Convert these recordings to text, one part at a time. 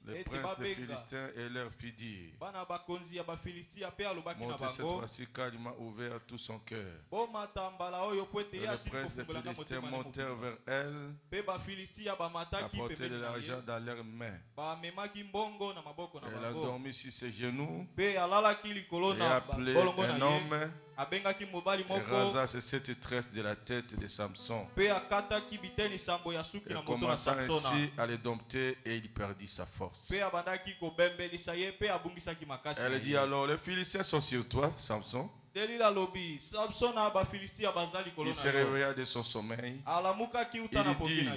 Le prince des Philistins et leur fit dire. Montez cette fois-ci car il m'a ouvert tout son cœur. Et le prince des Philistins montèrent vers elle, apportaient de l'argent dans leurs mains. Elle a dormi sur ses genoux et a appelé un homme et rasa ses 7 tresses de la tête de Samson. Et commença ainsi à les dompter et il perdit sa force. Elle dit alors, les Philistins sont sur toi, Samson. Il se réveilla de son sommeil. Il dit,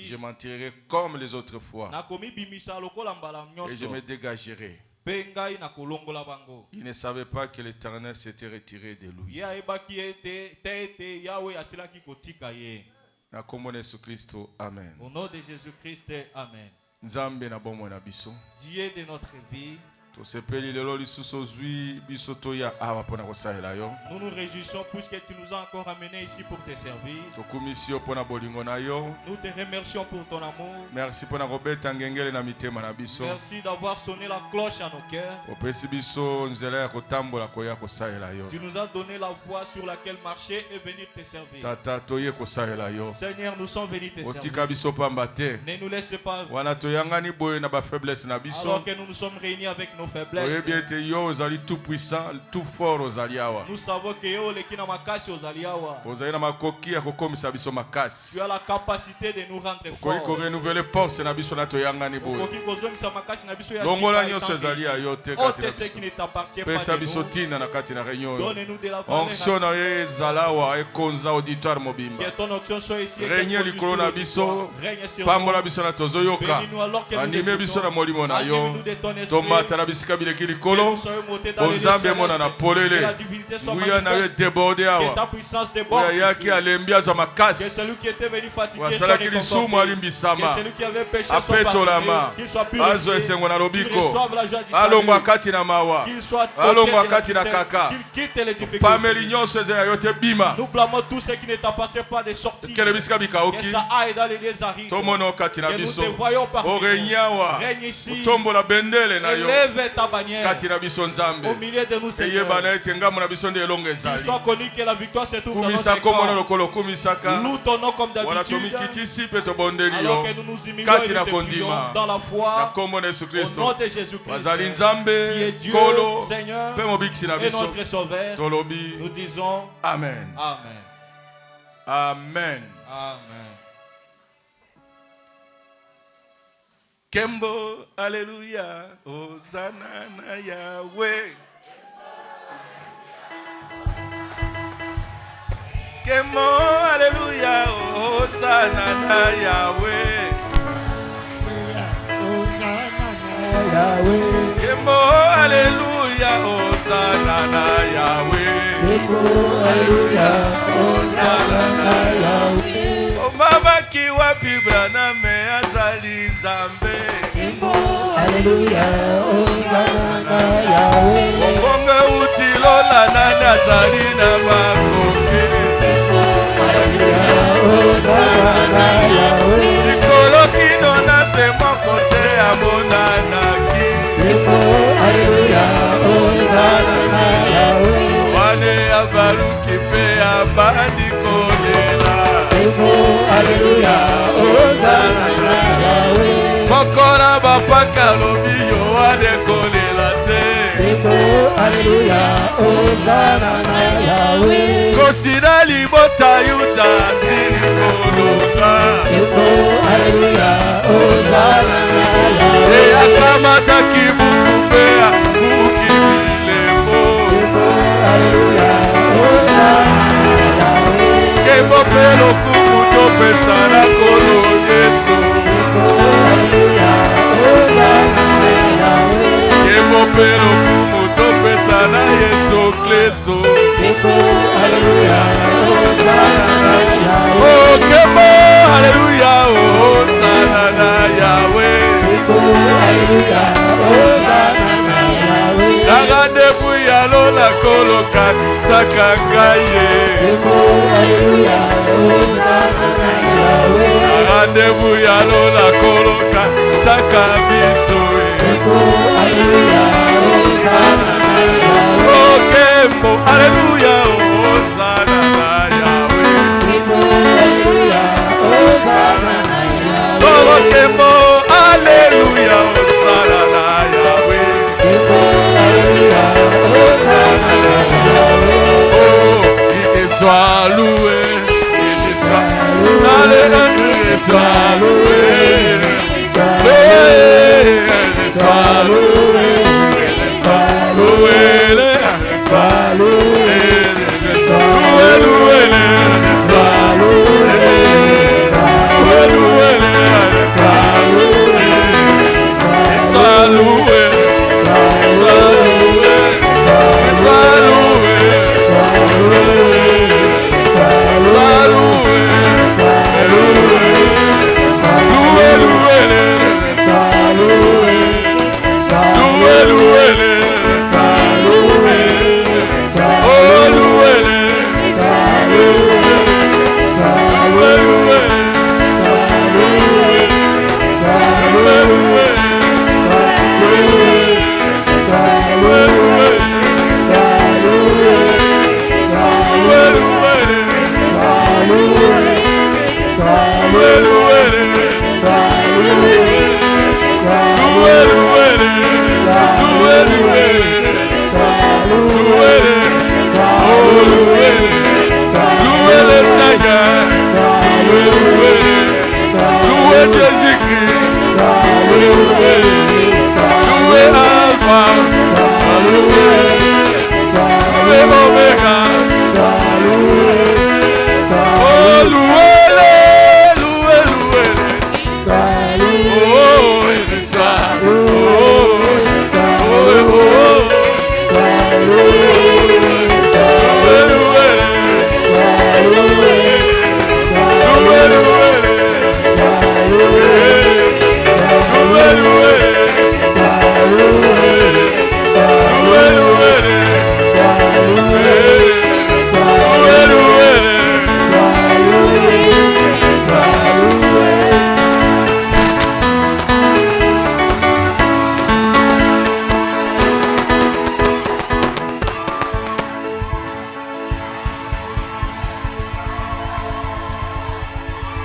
je m'en tirerai comme les autres fois et je me dégagerai. Il ne savait pas que l'Éternel s'était retiré de lui. Amen. Au nom de Jésus-Christ, Amen. Dieu de notre vie. Nous nous réjouissons puisque tu nous as encore amenés ici pour te servir. Nous te remercions pour ton amour. Merci d'avoir sonné la cloche à nos cœurs. Tu nous as donné la voie sur laquelle marcher et venir te servir. Seigneur, nous sommes venus te servir. Ne nous laisse pas. Alors que nous nous sommes réunis avec nos faiblesses. Tout puissant, tout fort. Nous savons que tu as la capacité de nous rendre forts. Ôte ce qui ne t'appartient pas de nous. Donne-nous de la valeur. Que ton onction soit ici. Règne sur nous. Bénis-nous alors que nous de ton esprit. Onzambe mona na polele Nguya na débordé awa Nguya qui a l'embia za makasi Wasala ki lisumu alimbisama Apetolama Azo esengo na lobiko Alongo akati na mawa Alongo akati na kaka Pameli nyonso eze ya yote bima Nous blâmons tout ce qui ne t'appartient pas de sortir. Que ça aille dans les désaris. Tomono kati na biso Orenyawa Tombo la bendele na yo Élève ta bannière kati na biso nzambe au milieu de nous, Seigneur. Qu'il soit connu que la victoire se trouve dans notre corps. Loue ton nom comme d'habitude. Alors que nous nous humilions et nous te prions dans la foi au nom de Jésus-Christ, qui est Dieu, Seigneur et notre Sauveur. Nous disons Amen. Amen. Amen. Amen. Kembo, alléluia, Hosanna na Yahweh. Kembo, alléluia, Hosanna na Yahweh. Hosanna na Yahweh. Kembo, alléluia, Hosanna na Yahweh. Kembo, alléluia, Hosanna na Yahweh. Mama kiwa bibra na me azali nzambe. Kembo, alléluia, Hosanna na Yahweh. Mbonga utilola na nazali na makoke. Kembo, alléluia, Hosanna na Yahweh. Nikolo kino na sema kote amonanaki. Kembo, alléluia, Hosanna na Yahweh. Wane abaruki pe abandi kolela. Kembo, alléluia, Hosanna na Yahweh. Mokora bapaka lobi yo wane kolela te. Kembo, alléluia, Hosanna na Yahweh. Kosida libota yuda sini koloka. Kembo, alléluia, Hosanna na Yahweh. Eya kamata kibuku pea mukibilefo. Kembo, alléluia, Hosanna na Yahweh. Kembo pelo kumuto pesana kolo Yesu. Kembo, alléluia, Hosanna na Yahweh. Kembo pelo kumuto pesana Yesu Kristo. Kembo, alléluia, Hosanna na Yahweh. Oh Kembo, alléluia, Hosanna na Yahweh. Kembo, alléluia, Hosanna na Yahweh. Nagande buyalo la koloka sakangaye. Kembo, alléluia, Hosanna na Yahweh. Rendez-vous yalo la koloka sakabiso. Alléluia, Hosanna na Yahweh. Oh Kembo, Alléluia, Hosanna na Yahweh. Alléluia, Hosanna na Yahweh. Solo Kembo, Alléluia, Hosanna na Yahweh. Alléluia, Hosanna na Yahweh. Oh, il soit loué, il soit loué, il soit loué, il soit loué, il soit loué, il soit loué, il soit loué, il soit loué, il soit loué,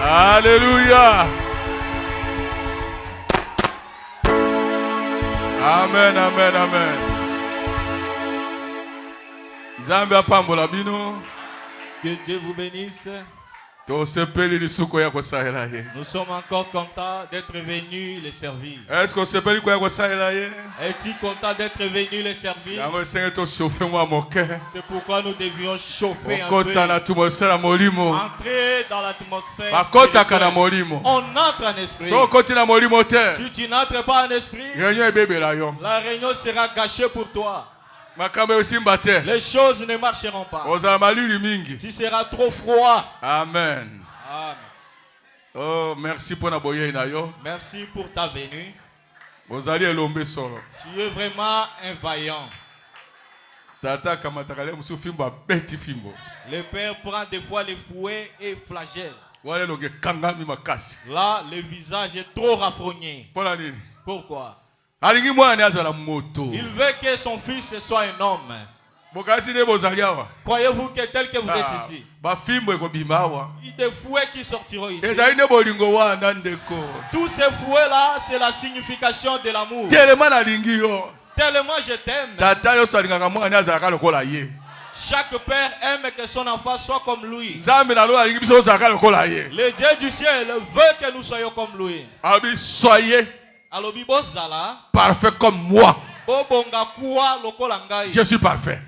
Alléluia. Amen, amen, amen. Nzambe apambola bino. Que Dieu vous bénisse. Nous sommes encore contents d'être venus les servir. Est-ce qu'on se peut quoi ça Es-tu content d'être venu les servir? C'est pourquoi nous devions chauffer un peu. Entrer dans l'atmosphère. On entre en esprit. Si tu n'entres pas en esprit, la réunion sera gâchée pour toi. Les choses ne marcheront pas. Tu seras trop froid. Amen. Amen. Oh, merci pour ta Merci pour ta venue. Tu es vraiment un vaillant. Le Père prend des fois les fouets et flagelle. Là, le visage est trop raffrogné. Pourquoi? Il veut que son fils soit un homme. Croyez-vous que tel que vous êtes ici, il y a des fouets qui sortiront ici. Tous ces fouets-là, c'est la signification de l'amour. Tellement je t'aime. Chaque père aime que son enfant soit comme lui. Le Dieu du ciel veut que nous soyons comme lui. Soyez parfait comme moi. Je suis parfait.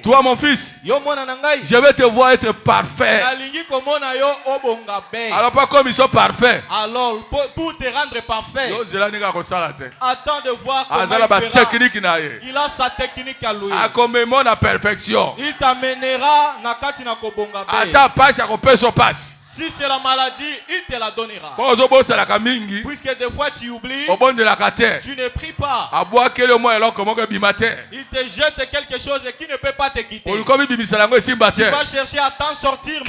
Toi, mon fils, je vais te voir être parfait. Alors, pas comme ils sont parfaits. Alors, pour te rendre parfait, attends de voir comment il a sa technique à lui. La perfection. Il t'amènera. Attends, passe à passe. Si c'est la maladie, il te la donnera. Puisque des fois tu oublies, tu ne pries pas. Il te jette quelque chose qui ne peut pas te quitter. Tu vas chercher à t'en sortir.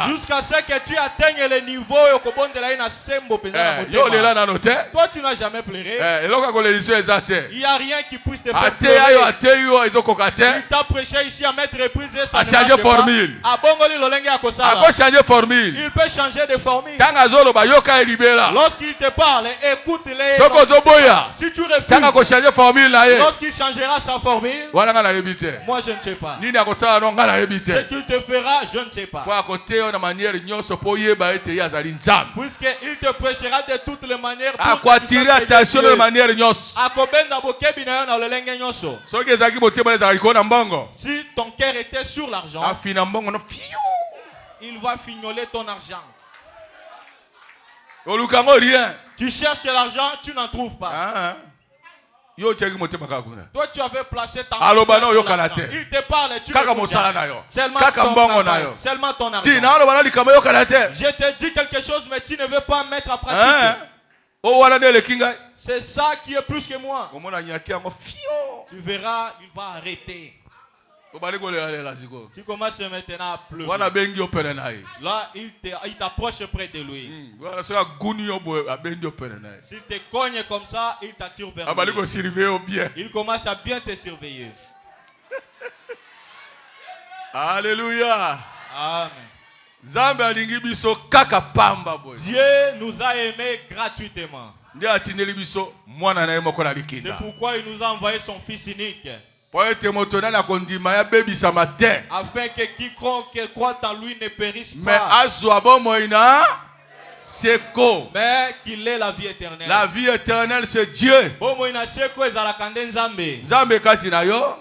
Jusqu'à ce que tu atteignes le niveau. Toi, tu n'as jamais pleuré. Il n'y a rien qui puisse te faire pleurer. Il t'a prêché ici à mettre reprise et ça ne marche pas. Il peut changer de formule. Lorsqu'il te parle, écoute-les. Si tu refuses, lorsqu'il changera sa formule, moi je ne sais pas. Ce qu'il te fera, je ne sais pas. Puisqu'il te prêchera de toutes les manières. Pour attirer attention de manière. Si ton cœur était sur l'argent, il va fignoler ton argent. Tu cherches l'argent, tu n'en trouves pas. Toi, tu avais placé ta main sur l'argent. Il te parle, tu seulement ton argent. Je te dis quelque chose, mais tu ne veux pas mettre en pratique. C'est ça qui est plus que moi. Tu verras, il va arrêter. Tu commences maintenant à pleurer. Là, il t'approche près de lui. S'il te cogne comme ça, il t'attire vers lui. Il commence à bien te surveiller. Alléluia. Amen. Dieu nous a aimés gratuitement. C'est pourquoi il nous a envoyé son Fils unique. Afin que quiconque croit en lui ne périsse pas, mais qu'il ait la vie éternelle. La vie éternelle, c'est Dieu.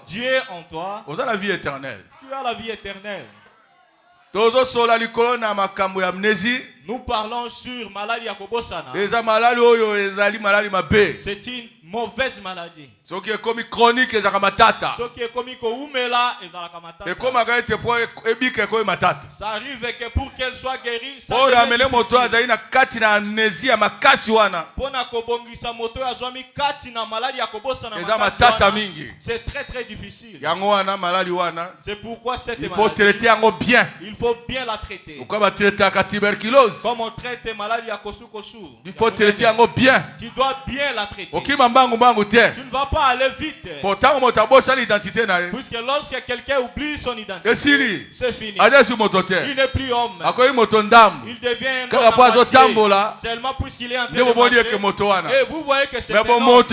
Dieu en toi, tu as la vie éternelle. Tu as la vie éternelle. Nous parlons sur maladie à Kobosana. C'est une mauvaise maladie. Ce qui est comme chronique, ce qui est comme ça arrive que pour qu'elle soit guérie, ça c'est très très difficile. C'est pourquoi cette maladie, il faut bien la traiter. Comme on traite les maladies à kosu-kosu, il faut traiter bien. Tu dois bien la traiter. Tu ne vas pas aller vite. Puisque lorsque quelqu'un oublie son identité, c'est fini. Il n'est plus homme. Il devient un homme seulement puisqu'il est en train de marcher. Et vous voyez que c'est un homme.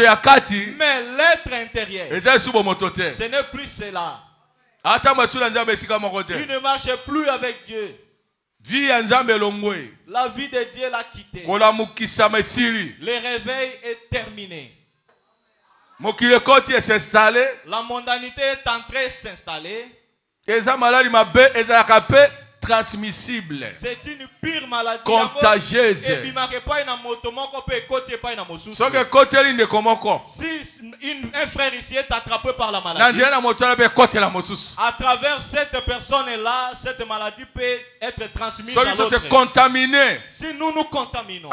Mais l'être intérieur, ce n'est plus cela. Il ne marche plus avec Dieu. La vie de Dieu l'a quitté. Le réveil est terminé. La mondanité est en train de s'installer. Transmissible, c'est une pire maladie, contagieuse. Si un frère ici est attrapé par la maladie, à travers cette personne-là, cette maladie peut être transmise à l'autre. Contaminé. Si nous nous contaminons,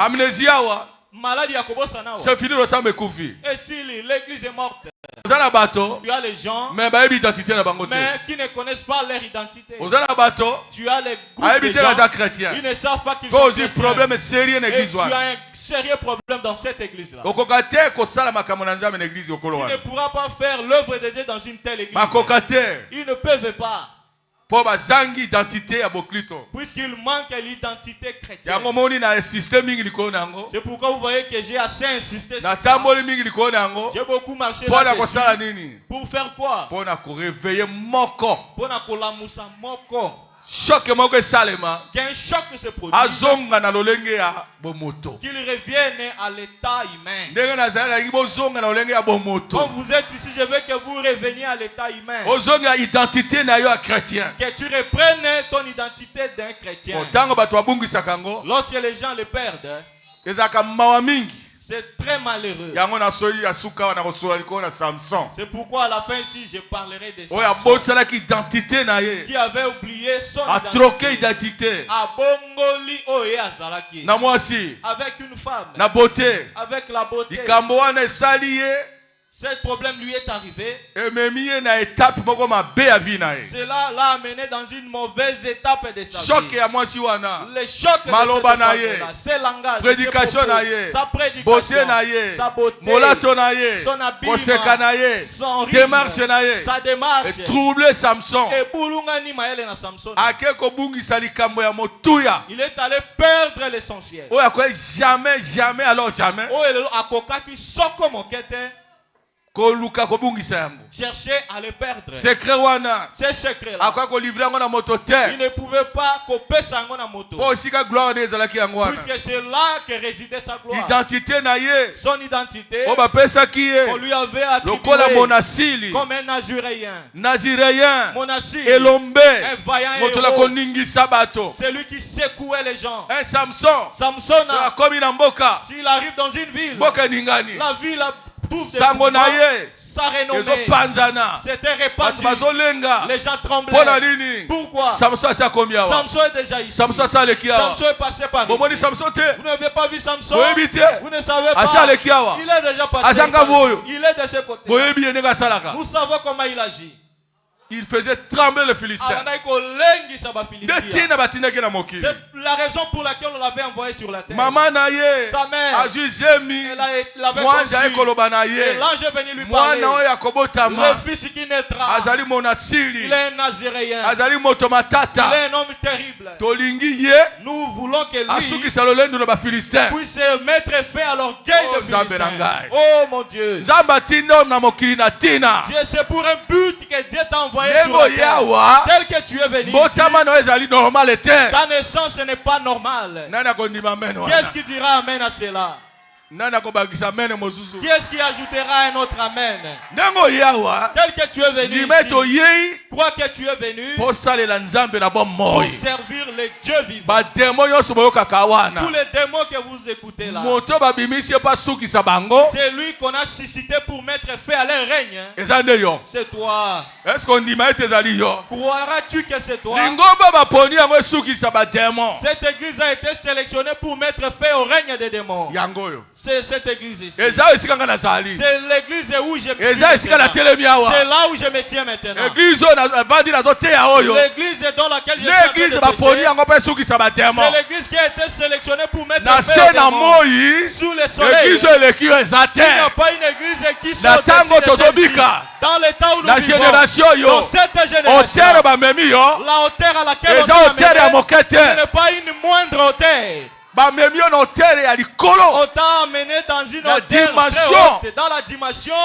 maladie à Kobosana, c'est fini le sang me couvi. Et si l'église est morte, tu as les gens mais qui ne connaissent pas leur identité. Tu as les groupes de gens, ils ne savent pas qu'ils sont chrétiens. Problème sérieux en église. Tu as un sérieux problème dans cette église-là. Tu ne pourras pas faire l'œuvre de Dieu dans une telle église. Ils ne peuvent pas. Puisqu'il manque l'identité chrétienne. C'est pourquoi vous voyez que j'ai assez insisté sur ça. J'ai beaucoup marché là-dessus. Pour faire quoi? Pour réveiller mon corps. Pour mon corps. Choc moko salema qu'un choc se produit, azonga na lolenge ya bomoto, qu'il revienne à l'état humain. Ndenge na zala ki bozonga na lolenge ya bomoto. Quand vous êtes ici, je veux que vous reveniez à l'état humain. Ozonga identité na yo chrétien. Que tu reprennes ton identité d'un chrétien. Otango bato abungisa kango. Lorsque les gens le perdent, ezaka mawa mingi. C'est très malheureux. C'est pourquoi à la fin ici, je parlerai de Samson qui avait oublié son identité. Avec une femme. Avec la beauté. Ce problème lui est arrivé. Cela l'a amené dans une mauvaise étape de sa vie. Le choc de ses langages, sa prédication, sa beauté, son habillement, son rythme, sa démarche, troublé Samson. Il est allé perdre l'essentiel. Jamais, alors jamais. Chercher à le perdre. Secret wana. Ce secret-là. Il ne pouvait pas couper sa moto. Puisque c'est là que résidait sa gloire. Son identité. On lui avait attribué comme un Naziréen. Monasile. Un vaillant héros. C'est lui qui secouait les gens. Samson. S'il arrive dans une ville, la ville a sa renommée, c'était répandu. Les gens tremblaient. Pourquoi? Samson est déjà ici. Samson est passé par ici. Vous n'avez pas vu Samson? Vous ne savez pas. Il est déjà passé. Il est de ce côté. Nous savons comment il agit. Il faisait trembler les Philistins. C'est la raison pour laquelle on l'avait envoyé sur la terre. Sa mère, l'avait conçu. Et l'ange est venu lui parler. Le fils qui naîtra, il est un Naziréen. Il est un homme terrible. Nous voulons que lui puisse mettre fin à l'orgueil de Philistins. Oh mon Dieu. Dieu, c'est pour un but que Dieu t'a envoyé sur la terre. Tel que tu es venu ici, ta naissance n'est pas normale. Qu'est-ce qui dira amen à cela? Qui est-ce qui ajoutera un autre amen? Tel que tu es venu ici, crois que tu es venu pour servir les dieux vivants. Tous les démons que vous écoutez là, c'est lui qu'on a suscité pour mettre fin à leur règne. C'est toi. Croiras-tu que c'est toi? Cette église a été sélectionnée pour mettre fin au règne des démons. C'est cette église ici. C'est l'église où je me tiens. C'est là où je me tiens maintenant. L'église dans laquelle je suis. C'est l'église qui a été sélectionnée pour mettre fin aux démons. Sous le soleil. Il n'y a pas une église qui soit au-dessus. Dans le temps où nous vivons, dans cette génération, la hauteur à laquelle on ce n'est pas une moindre hauteur. On t'a amené dans une hauteur haute, dans la dimension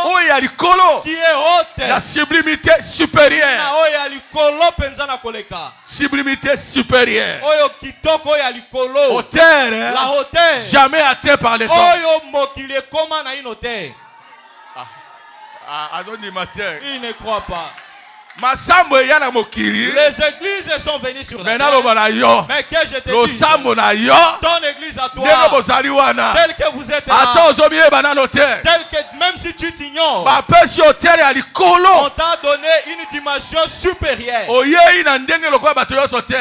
qui est haute. La sublimité supérieure. Sublimité supérieure. Hauteur, la hauteur jamais atteint par les hommes. Il ne croit pas. Les églises sont venues sur la terre. Mais que je te dis, ton église à toi, tel que vous êtes là, tel que même si tu t'ignores, on t'a donné une dimension supérieure.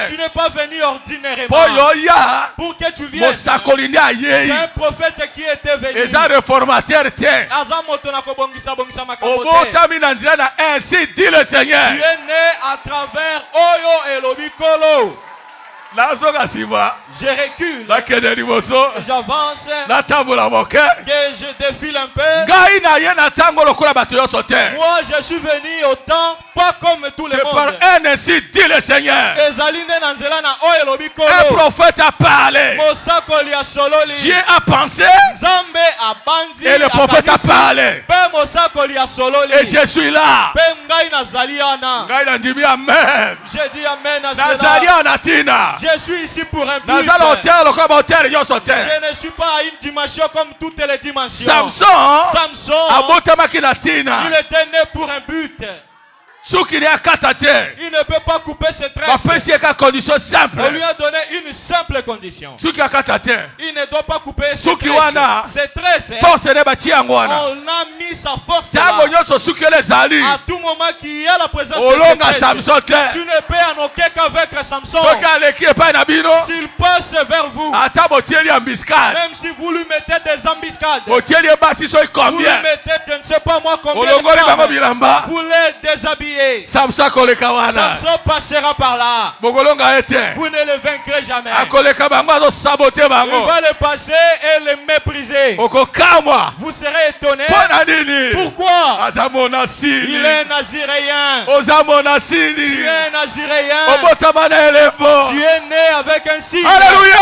Tu n'es pas venu ordinairement pour que tu viennes. C'est un prophète qui était venu. Ainsi dit le Seigneur. Tu es né à travers Oyo Elobikolo. Je recule. J'avance. Que je défile un peu. Moi je suis venu au temps pas comme tous les mondes. Par un ainsi dit le Seigneur. Un prophète a parlé. Dieu a pensé. Et le prophète a parlé. Et je suis là. Amen. Je dis amen à cela. Je suis ici pour un but. Je ne suis pas à une dimension comme toutes les dimensions. Samson, il était né pour un but. Il ne peut pas couper ses tresses. On lui a donné une simple condition. Il ne doit pas couper ses tresses. On a mis sa force là. À tout moment qu'il y a la présence de ses tresses, tu ne peux en aucun cas vaincre Samson. S'il passe vers vous, même si vous lui mettez des embuscades, vous lui mettez je ne sais pas moi combien de femmes, vous les déshabillez, Samson passera par là. Vous ne le vaincrez jamais. Il va le passer et le mépriser. Vous serez étonné. Pourquoi? Il est naziréen. Tu es naziréen. Tu es né avec un signe. Alléluia.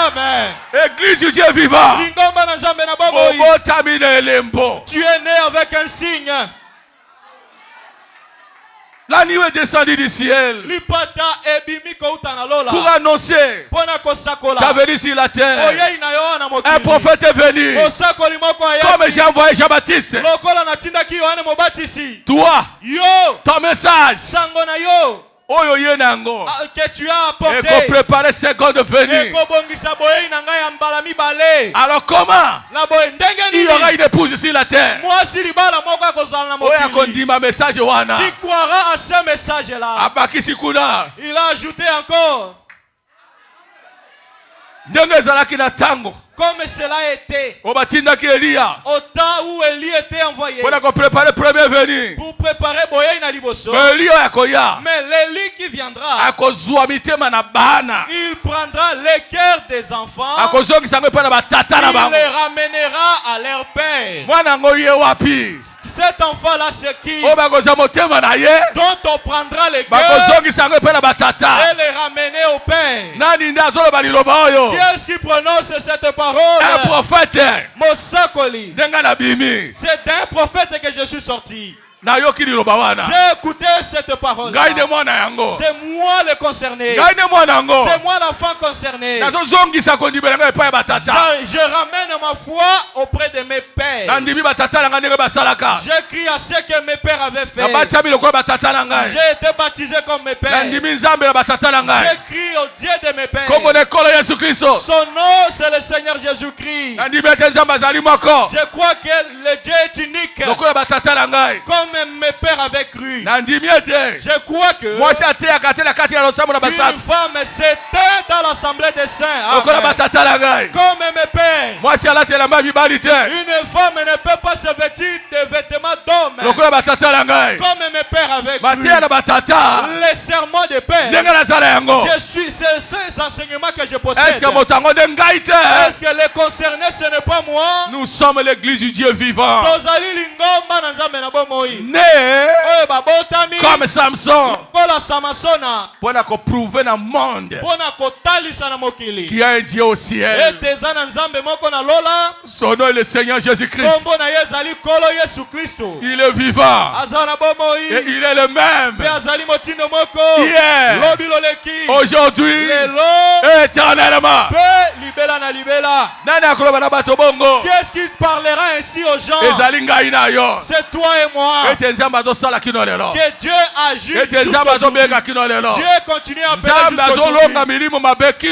Amen. Église du Dieu vivant. Tu es né avec un signe. La nuit est descendue du ciel pour annoncer ta venue sur la terre. Un prophète est venu comme j'ai envoyé Jean-Baptiste. Toi, ton message que tu as apporté et qu'on prépare le second de venue. Alors comment il y aura une épouse sur la terre? Qui croira à ce message là? Il a ajouté encore comme cela a été au temps où Élie était envoyé pour préparer Boye na liboso. Mais l'Élie qui viendra, il prendra les cœurs des enfants, il les ramènera à leur père. Cet enfant-là, c'est qui? Dont on prendra les cœurs et les ramener au père. Qui est-ce qui prononce cette parole? Un prophète. Mosakoli. C'est d'un prophète que je suis sorti. J'ai écouté cette parole. C'est moi le concerné. C'est moi l'enfant concerné. Je ramène ma foi auprès de mes pères. J'écris à ce que mes pères avaient fait. J'ai été baptisé comme mes pères. J'écris au Dieu de mes pères. Son nom c'est le Seigneur Jésus-Christ. Je crois que le Dieu est unique. Comme mes pères avaient cru. Je crois que une femme s'éteint dans l'assemblée des saints. Comme mes pères. Une femme ne peut pas se vêtir de vêtements d'homme. Comme mes pères avaient cru. Les serments des pères. Je suis ces enseignements que je possède. Est-ce que les concernés ce n'est pas moi? Nous sommes l'église du Dieu vivant. Né comme Samson pour prouver dans le monde qu'il y a un Dieu au ciel. Son nom est le Seigneur Jésus-Christ. Il est vivant et il est le même hier, aujourd'hui et éternellement. Qui est-ce qui parlera ainsi aux gens? C'est toi et moi. Que Dieu agit jusqu'aujourd'hui. Dieu continue à appeler jusqu'aujourd'hui. Dieu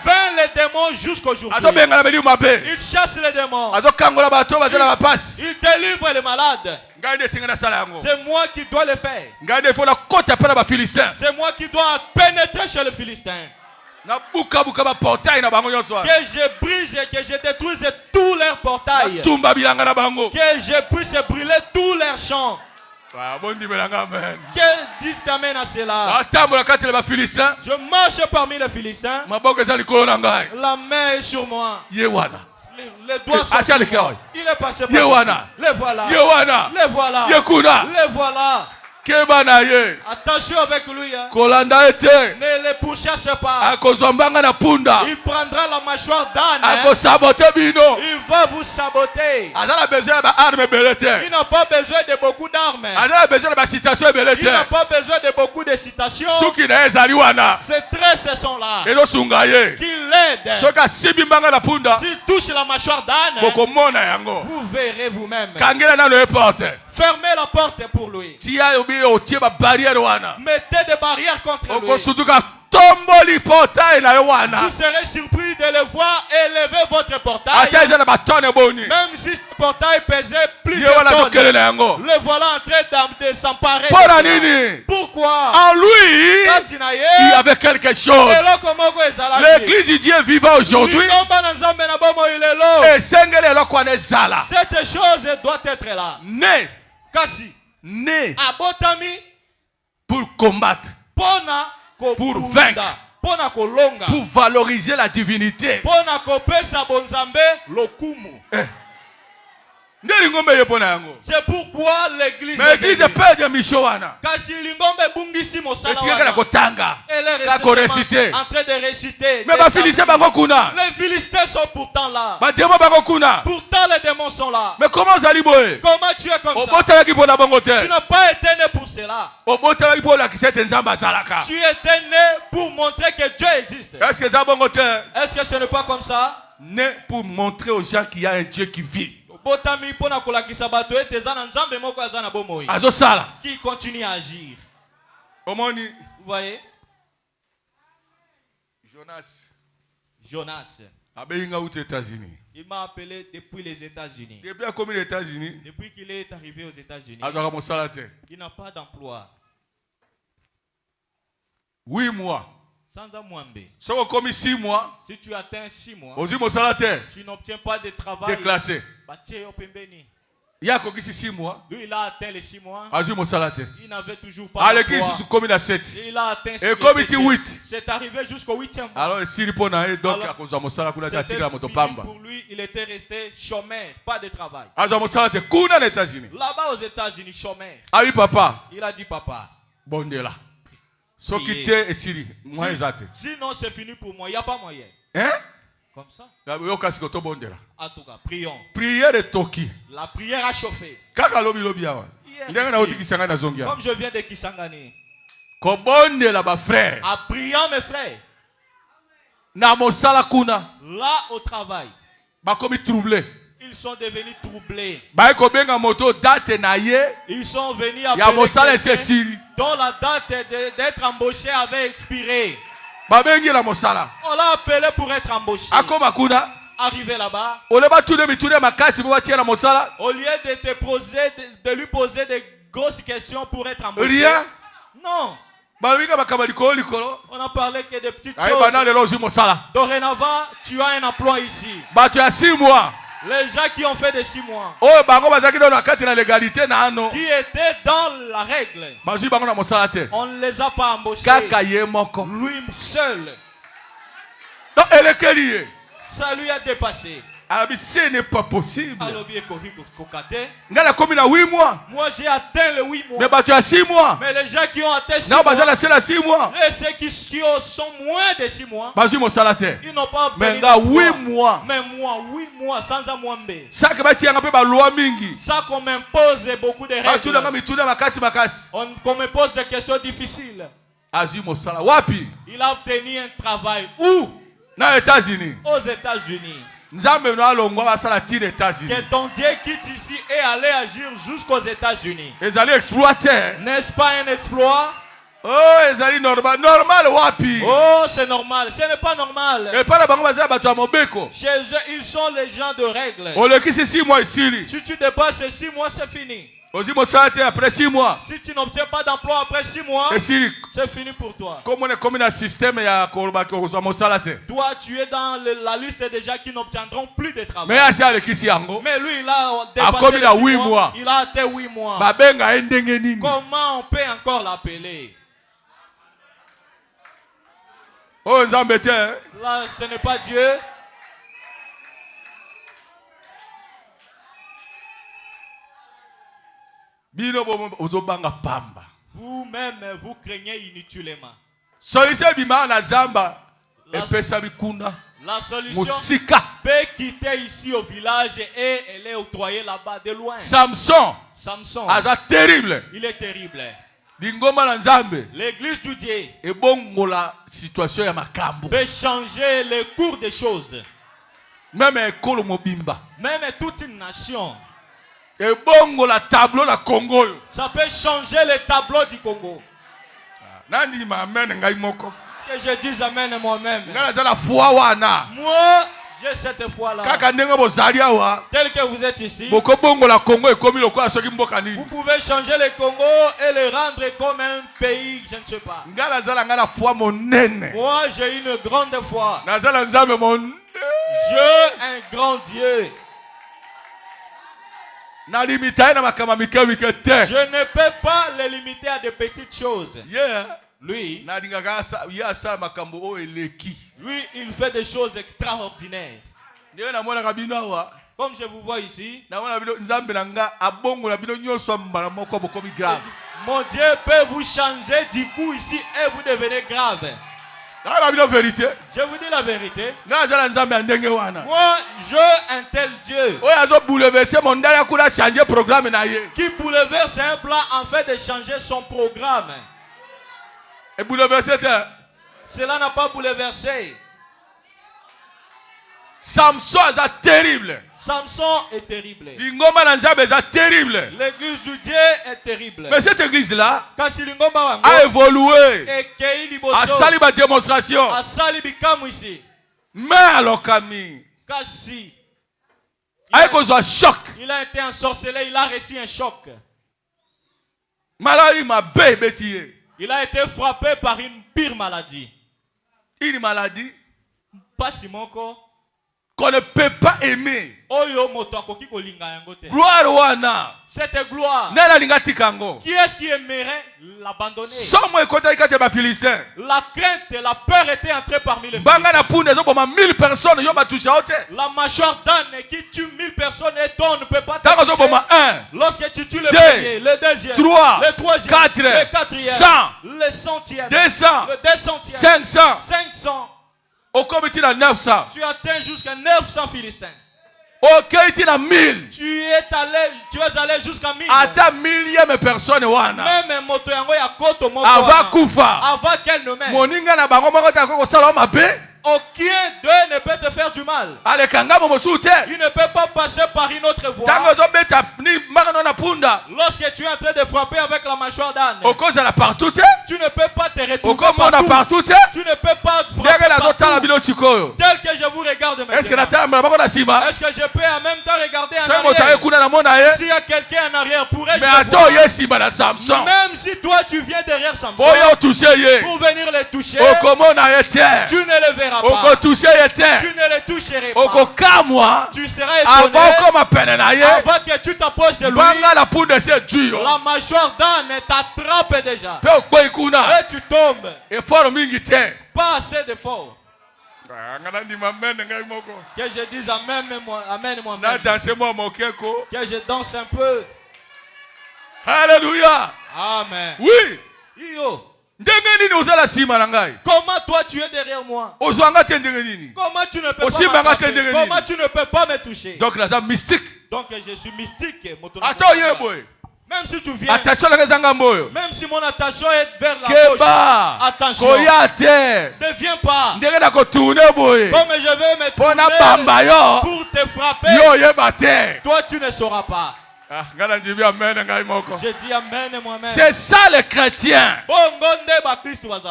vainc les démons jusqu'aujourd'hui. Il chasse les démons. Il délivre les malades. C'est moi qui dois le faire. C'est moi qui dois pénétrer chez les Philistins. Que je brise et que je détruise tous leurs portails. Que je puisse brûler tous leurs champs. Quel disent amen à cela? Je marche parmi les Philistins. La main est sur moi. Les doigts sont sur moi. Il est passé par ici. Les voilà. Les voilà. Les voilà. Attention avec lui. Hein. Ne les pourchasse pas. Il prendra la mâchoire d'âne. Hein. Il va vous saboter. Il n'a pas besoin de beaucoup d'armes. Il n'a pas besoin de beaucoup de citations. Ces tresses sont là. Qu'il l'aide. S'il touche la mâchoire d'âne, vous verrez vous-même. Fermez la porte pour lui. Mettez des barrières contre lui. Vous serez surpris de le voir élever votre portail. Même si ce portail pesait plusieurs tonnes. Le voilà en train de s'emparer. Pourquoi? En lui, il y avait quelque chose. L'église du Dieu vivant aujourd'hui. Cette chose doit être là. Né. Né. Abotami. Pour combattre. Pour vaincre. Pour valoriser la divinité. C'est pourquoi l'église perd de mission. Elle est en train de réciter. Mais les Philistins sont pourtant là. Pourtant les démons sont là. Mais comment tu es comme ça? Tu n'as pas été né pour cela. Tu étais né pour montrer que Dieu existe. Est-ce que ce n'est pas comme ça? Né pour montrer aux gens qu'il y a un Dieu qui vit. Qui continue à agir. Vous voyez? Jonas. Il m'a appelé depuis les États-Unis. Depuis qu'il est arrivé aux États-Unis, il n'a pas d'emploi. 8 mois. Sans amouambe. Si tu atteins 6 mois, tu n'obtiens pas de travail. Déclassé. Lui, il a atteint les 6 mois. Il n'avait toujours pas d'emploi. Il a atteint 6 mois. C'est arrivé jusqu'au 8e mois. Alors, pour lui, il était resté chômeur, pas de travail. Là-bas aux États-Unis, chômeur. Il a dit papa. Sinon, c'est fini pour moi. Il n'y a pas moyen. Hein? Comme ça. En tout cas, prions. Prière de Toki. La prière a chauffé. Comme je viens de Kisangani. En priant mes frères. Là au travail. Ils sont devenus troublés. Ils sont venus appeler quelqu'un dont la date d'être embauché avait expiré. On l'a appelé pour être embauché. Arrivé là-bas, au lieu de lui poser des grosses questions pour être embauché. Rien. Non. On a parlé que de petites choses. Dorénavant, tu as un emploi ici. Les gens qui ont fait de 6 mois. Qui étaient dans la règle. On ne les a pas embauchés. Lui seul. Ça lui a dépassé. Ce n'est pas possible. Moi j'ai atteint les 8 mois. Mais les gens qui ont atteint 6 mois. Et ceux qui sont moins de 6 mois. Ils n'ont pas obtenu de 8 mois. Mais moi 8 mois sans amouambe. Ça qu'on m'impose beaucoup de règles. Qu'on me pose des questions difficiles. Il a obtenu un travail où? Aux États-Unis. Que ton Dieu quitte ici et allait agir jusqu'aux États-Unis. N'est-ce pas un exploit? Oh, c'est normal. Oh, c'est normal. Ce n'est pas normal. Chez eux, ils sont les gens de règles. Si tu dépasses ces 6 mois, c'est fini. Après 6 mois. Si tu n'obtiens pas d'emploi après 6 mois, c'est fini pour toi. Toi, tu es dans la liste des gens qui n'obtiendront plus de travail. Mais lui, il a dépassé les 6 mois. Il a atteint 8 mois. Comment on peut encore l'appeler? Là, ce n'est pas Dieu. Vous-même, vous craignez inutilement. La solution peut quitter ici au village et elle est octroyée là-bas de loin. Samson. Samson. Terrible. Il est terrible. L'église du Dieu makambo. peut changer le cours des choses. Même ekolo mobimba. Même toute une nation. La tableau la Congo. Ça peut changer le tableau du Congo. Nandi ma amen ngai moko. Que je dise amen moi-même. Moi, j'ai cette foi-là. Tel que vous êtes ici. Vous pouvez changer le Congo et le rendre comme un pays, je ne sais pas. Moi, j'ai une grande foi. J'ai un grand Dieu. Je ne peux pas le limiter à des petites choses. Lui, il fait des choses extraordinaires. Comme je vous vois ici, mon Dieu peut vous changer du coup ici et vous devenez grave. Je vous dis la vérité. Moi, j'ai un tel Dieu qui bouleverse un plan en fait de changer son programme. Cela n'a pas bouleversé. Samson est terrible. Samson est terrible. Terrible. L'église du Dieu est terrible. Mais cette église-là a évolué. A sali ba démonstration. Mais alors Camille. Choc. Il a été ensorcelé, il a reçu un choc. Il a été frappé par une pire maladie. Une maladie pas si moko qu'on ne peut pas aimer. Gloire wana. Cette gloire. Qui est-ce qui aimerait l'abandonner? La crainte et la peur étaient entrées parmi les Philistins. La mâchoire d'âne qui tue 1000 personnes et dont on ne peut pas toucher. Lorsque tu tues le premier, le deuxième, le troisième, le quatrième, 100, le centième, 200, le 200e, 500, 500. Tu atteins jusqu'à 900 Philistins. Tu es allé jusqu'à 1000. Ata millième personne même moto yango ya koto moko. Avant qu'elle ne meure. Aucun d'eux ne peut te faire du mal. Il ne peut pas passer par une autre voie. Lorsque tu es en train de frapper avec la mâchoire d'âne, tu ne peux pas te retrouver partout. Tu ne peux pas frapper partout. Tel que je vous regarde maintenant. Est-ce que je peux en même temps regarder en arrière? S'il y a quelqu'un en arrière, pourrais-je le voir? Même si toi tu viens derrière Samson pour venir le toucher, tu ne le verras. Tu ne le toucherais pas. Tu seras étonné avant que tu t'approches de lui. La mâchoire d'âne t'attrape déjà. Et tu tombes. Pas assez d'efforts. Que je dise amen moi-même. Que je danse un peu. Alléluia. Amen. Oui. Yo. Comment toi tu es derrière moi? Comment tu ne peux pas m'attraper? Comment tu ne peux pas me toucher? Donc là, mystique. Donc je suis mystique. Même si tu viens, même si mon attention est vers la gauche, attention, ne viens pas. Comme je vais me tourner pour te frapper, toi tu ne sauras pas. Je dis amen moi-même. C'est ça le chrétien.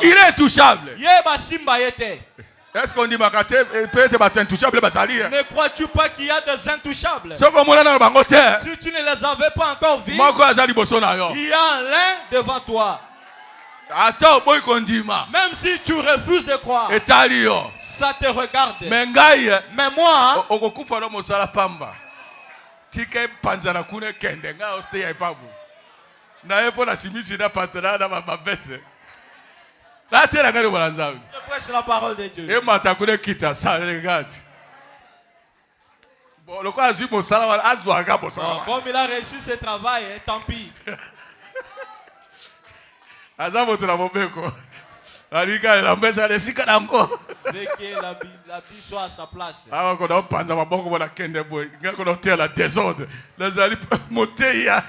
Il est intouchable. Est-ce qu'on dit peut-être intouchable? Ne crois-tu pas qu'il y a des intouchables? Si tu ne les avais pas encore vus, il y a l'un devant toi. Même si tu refuses de croire, ça te regarde. Mais moi, Tika panzana kune kende nga oste ya ipabu. Na yepo na simisi na patana na mabese. La tera ngari balanzawi. Je prêche la parole de Dieu. E mata kune kita sa regarde. Bon, le quoi azu mosala wala azu aga mosala. Comme il a reçu ce travail, tant pis. Azabo tu la mobeko. Alika la mbesa de sika nango. Dès que la vie soit à sa place. Ah, quand on pense à ma banque, on a kende boy. Quand on tient la désordre, les alliés monter ya.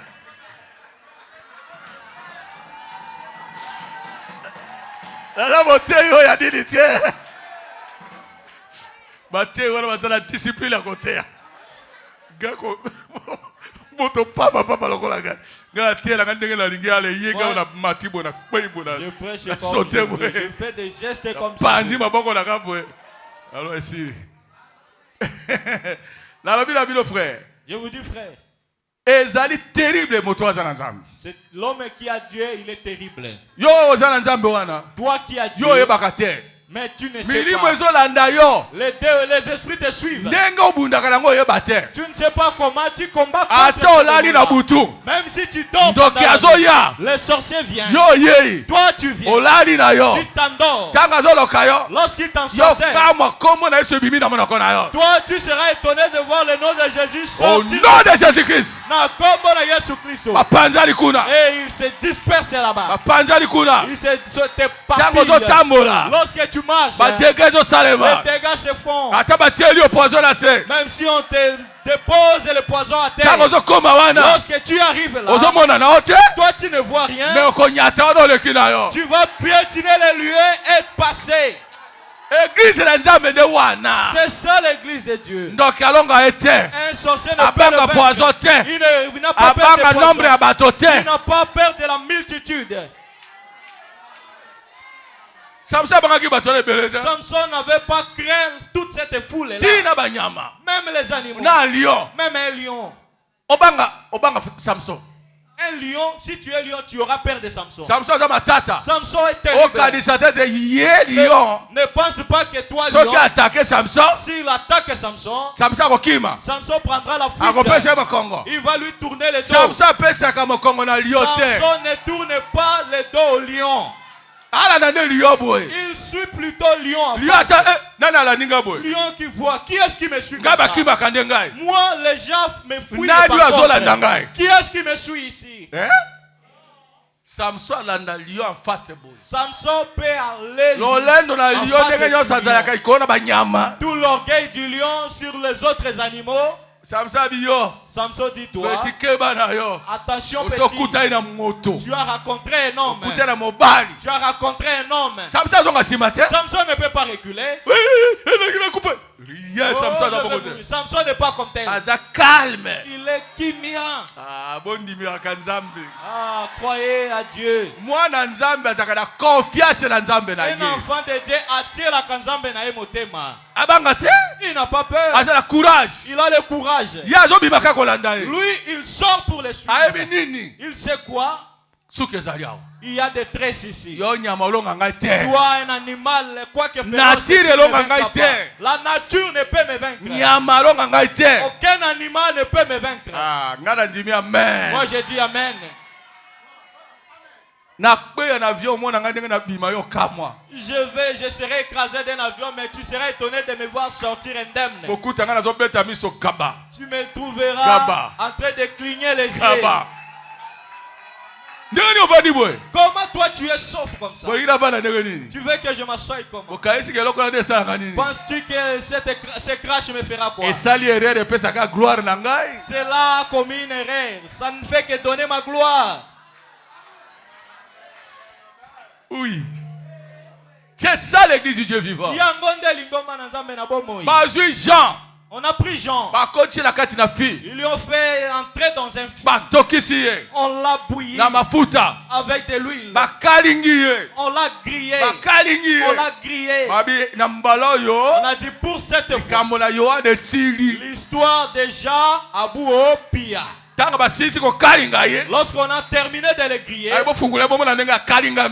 La beauté, il a dit, tiens. Baté, on va la discipline à côté. Gako. Moto papa lokola ga. Ga tiens la ngandenge la lingi ale yega na matibo na kweibo na. Je prêche comme je fais des gestes comme ça. Panzi maboko na kabwe. Alors ici. La lobi la bilo frère. Je vous dis frère. Ezali terrible moto za nzambe. C'est l'homme qui a Dieu, il est terrible. Yo za nzambe wana. Toi qui as Dieu. Yo yebaka te. Mais tu ne sais pas. Les esprits te suivent. Tu ne sais pas comment tu combats contre. Même si tu dors, les sorciers viennent. Toi tu viens. Tu t'endors. Lorsqu'ils t'ensorcellent, toi tu seras étonné de voir le nom de Jésus sortir. Au nom de Jésus-Christ. Et il se disperse là-bas. Il se t'épapille. Lorsque tu marches, les dégâts se font. Même si on te dépose le poison à terre, lorsque tu arrives là, toi tu ne vois rien. Tu vas piétiner les lieux et passer. C'est ça l'église de Dieu. Un sorcier ne peut le vaincre. Il n'a pas peur des poisons. Il n'a pas peur de la multitude. Samson n'avait pas craint toute cette foule là. Même les animaux. Même un lion. Samson. Un lion, si tu es lion, tu auras peur de Samson. Samson est terrible. Ne pense pas que toi, lion, s'il attaque Samson, Samson prendra la fuite. Il va lui tourner le dos. Samson ne tourne pas le dos au lion. Il suit plutôt lion. Lion qui voit. Qui est-ce qui me suit comme ça? Moi, les gens me fouillent. Qui est-ce qui me suit ici? Samson peut aller tout l'orgueil du lion sur les autres animaux. Samson dit toi, attention petit, tu as rencontré un homme. Tu as rencontré un homme. Samson ne peut pas reculer. Samson n'est pas comme tel. Il est kimia. Croyez à Dieu. Un enfant de Dieu attire la kanzambe na motema. Il n'a pas peur. Il a le courage. Lui, il sort pour les suivre. Il sait quoi? Il y a des tresses ici. Toi, un animal, quoi que faire, la nature ne peut me vaincre. Aucun animal ne peut me vaincre. Moi, je dis Amen. Je serai écrasé d'un avion, mais tu seras étonné de me voir sortir indemne. Tu me trouveras en train de cligner les yeux. Comment toi tu es sauf comme ça? Tu veux que je m'assoie comment? Penses-tu que ce crash me fera quoi? C'est là comme une erreur. Ça ne fait que donner ma gloire. Oui. C'est ça l'église du Dieu vivant. Jean. On a pris Jean. Ils lui ont fait entrer dans un feu. On l'a bouilli avec de l'huile. On l'a grillé. On a dit pour cette fois, l'histoire déjà à bout au pire. Lorsqu'on a terminé de le griller,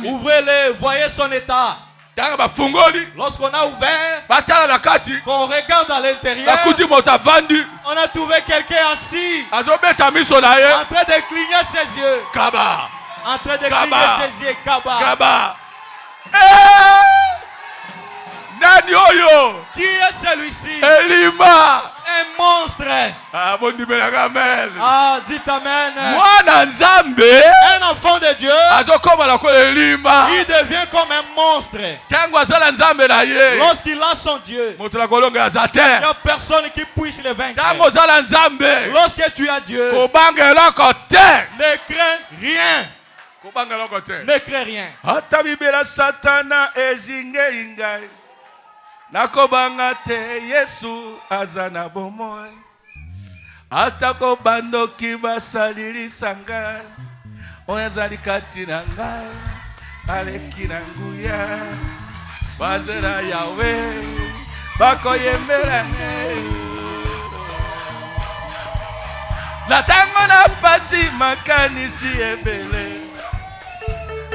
ouvrez-le, voyez son état. Lorsqu'on a ouvert, qu'on regarde à l'intérieur, on a trouvé quelqu'un assis, en train de cligner ses yeux. En train de cligner ses yeux. Kaba. Qui est celui-ci? Elima. Un monstre. Dites Amen. Un enfant de Dieu, il devient comme un monstre. Lorsqu'il a son Dieu, il n'y a personne qui puisse le vaincre. Lorsque tu as Dieu, ne crains rien. Ne crée rien. Atabibela satana ezingeli ngai. Nakobanga te Yesu azana bomoi. Atako bandoki basalilisa ngai. Oyo azali kati na ngai. Aleki na nguya. Bazela Yawe. Bakoyembela ngai. Natango na pasi makanisi ebele.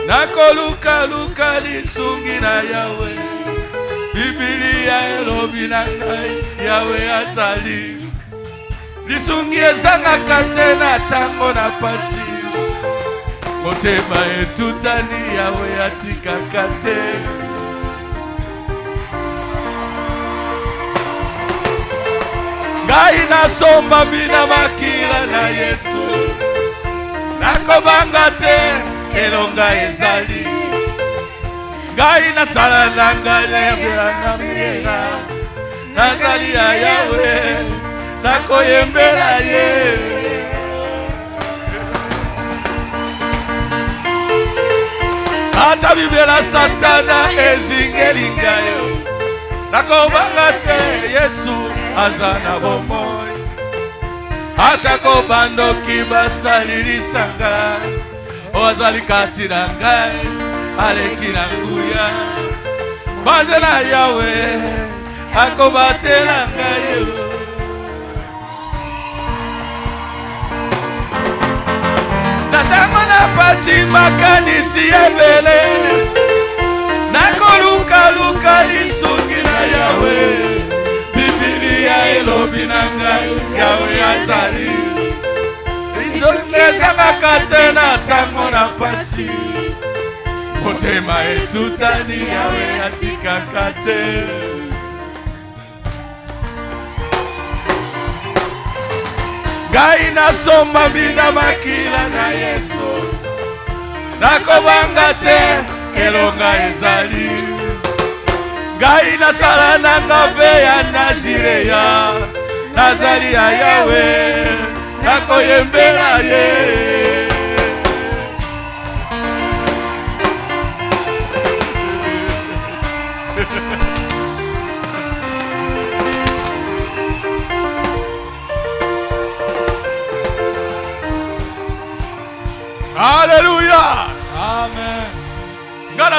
Nakoluka luka lisungi na Yawe. Biblia elobi na ngai Yawe azali. Lisungi ezangaka te na tango na pasi. Motema etutani Yawe atikaka te. Ngai nasomba bina makila na Yesu. Nakobanga te elonga ezali. Ngai nasala nanga lebela na nazali ya Yawe. Nakoyembela ye. Ata bibela satana ezingeli ngai. Nakobanga te Yesu azana bomoi. Ata ko bandoki basalilisa ngai. Ozali kati na ngai. Aleki na nguya. Bazela Yawe. Akobatela ngai. Natango na pasi makanisi ebele. Nakoluka luka lisungi na Yawe. Biblia elobi na ngai Yawe azali. Ezangaka te na tango na pasi. Motema etutani Yawe atikaka te. Ngai nasomba bina makila na Yesu. Nakobanga te elonga ezali. Ngai nasala nanga ve ya Nazireya. Nazali ya Yawe. Nakoyembela ye. Alléluia. Amen. Moi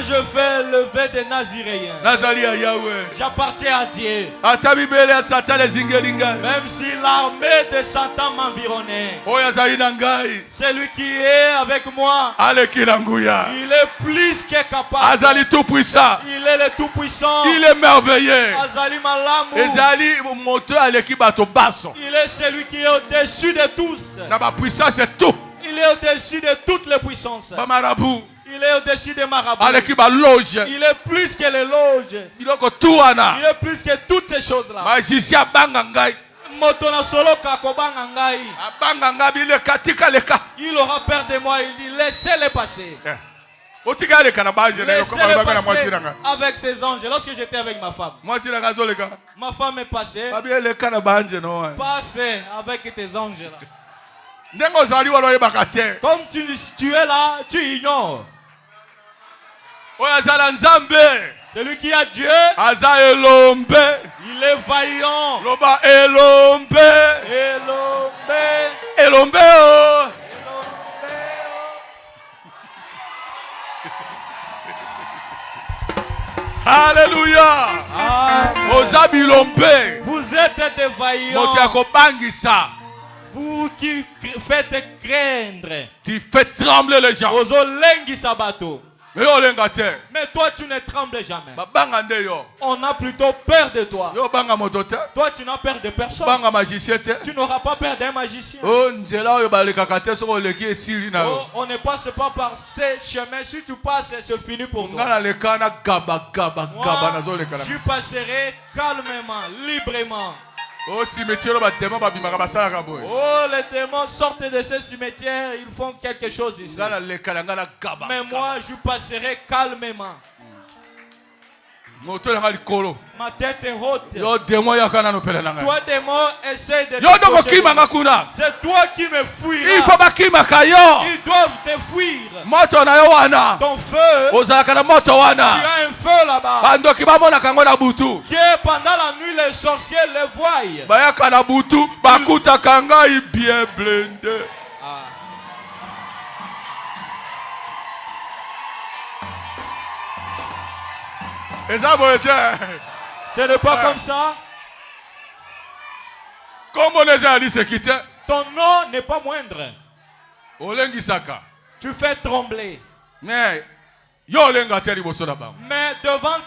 je fais le vœu des Naziréens. J'appartiens à Dieu. Même si l'armée de Satan m'environnait, c'est lui qui est avec moi. Il est plus que capable. Il est le tout-puissant. Il est merveilleux. Il est celui qui est au-dessus de tous. Il est au-dessus de toutes les puissances. Il est au-dessus des marabouts. Il est plus que les loges. Il est plus que toutes ces choses-là. Il aura peur de moi. Il dit laissez-les passer. Laissez-les passer avec ses anges. Lorsque j'étais avec ma femme, ma femme est passée. Passez avec tes anges là. Comme tu es là, tu ignores. Celui qui a Dieu, il est vaillant. Alléluia. Vous êtes des vaillants. Vous qui faites craindre. Tu fais trembler les gens. Mais toi tu ne trembles jamais. On a plutôt peur de toi. Toi tu n'as peur de personne. Tu n'auras pas peur d'un magicien. On ne passe pas par ces chemins. Si tu passes, c'est fini pour toi. Moi, je passerai calmement, librement. Oh, les démons sortent de ces cimetières, ils font quelque chose ici. Mais moi, je passerai calmement. Ma tête est haute. Yo démon yakana no pele nanga. Toi démon essaie de Yo ndoko kimanga kuna. C'est toi qui me fuiras. Il faut bakimaka yo. Ils doivent te fuir. Moto na yo wana. Ton feu. Ozalaka na moto wana. Tu as un feu là-bas. Bandoki bamona kango na butu. Qui pendant la nuit les sorciers les voient. Bayaka na butu bakuta kanga bien blindé. Ce n'est pas comme ça. Ton nom n'est pas moindre. Tu fais trembler. Mais devant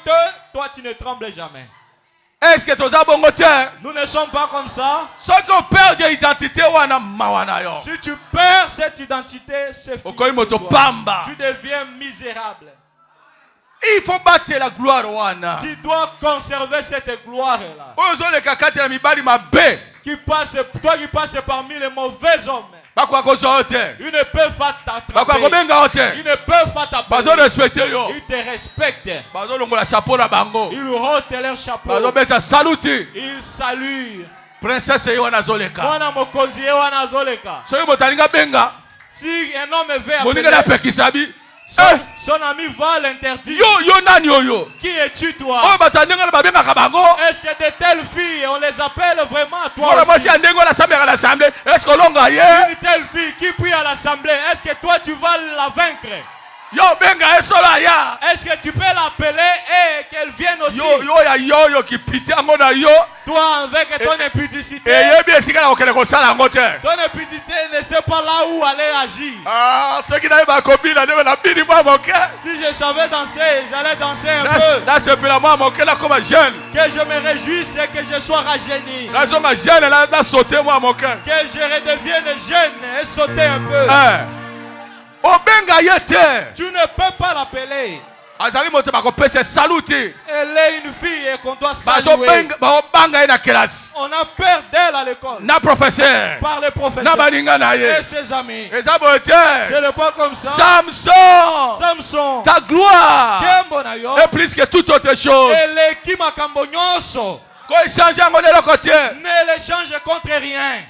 eux, toi tu ne trembles jamais. Est-ce que nous ne sommes pas comme ça? Si tu perds cette identité, c'est fini. Tu deviens misérable. Il faut battre la gloire. Tu dois conserver cette gloire-là. Toi qui passes parmi les mauvais hommes. Ils ne peuvent pas t'attraper. Ils ne peuvent pas t'appeler. Ils te respectent. Ils ôtent leur chapeau. Ils saluent. Princesse si un homme veut appeler, son ami va l'interdire. Qui es-tu toi? Est-ce que de telles filles, on les appelle vraiment à toi aussi? Une telle fille qui prie à l'assemblée, est-ce que toi tu vas la vaincre? Est-ce que tu peux l'appeler et qu'elle vienne aussi? Toi avec ton impudicité. Ton impudicité ne sait pas là où aller agir. Si je savais danser, j'allais danser un peu. Que je me réjouisse et que je sois rajeuni. Que je redevienne jeune et sauter un peu. Tu ne peux pas l'appeler. Elle est une fille et qu'on doit saluer. On a peur d'elle à l'école. Par les professeurs et ses amis. Ce n'est pas comme ça. Samson, ta gloire est plus que toute autre chose. Ne l'échange contre rien.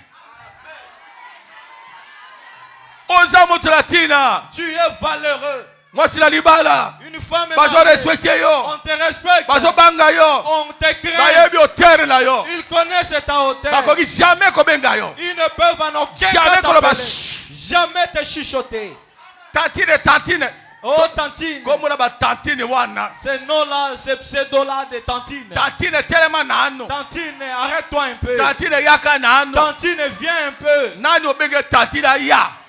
Tu es valeureux. Une femme on te respecte. On te craint. Ils connaissent ta hauteur. Ils ne peuvent en aucun cas jamais te chuchoter. Tantine. Oh tantine. Ces noms-là, ces pseudos-là de tantine. Tantine, arrête-toi un peu. Tantine, viens un peu.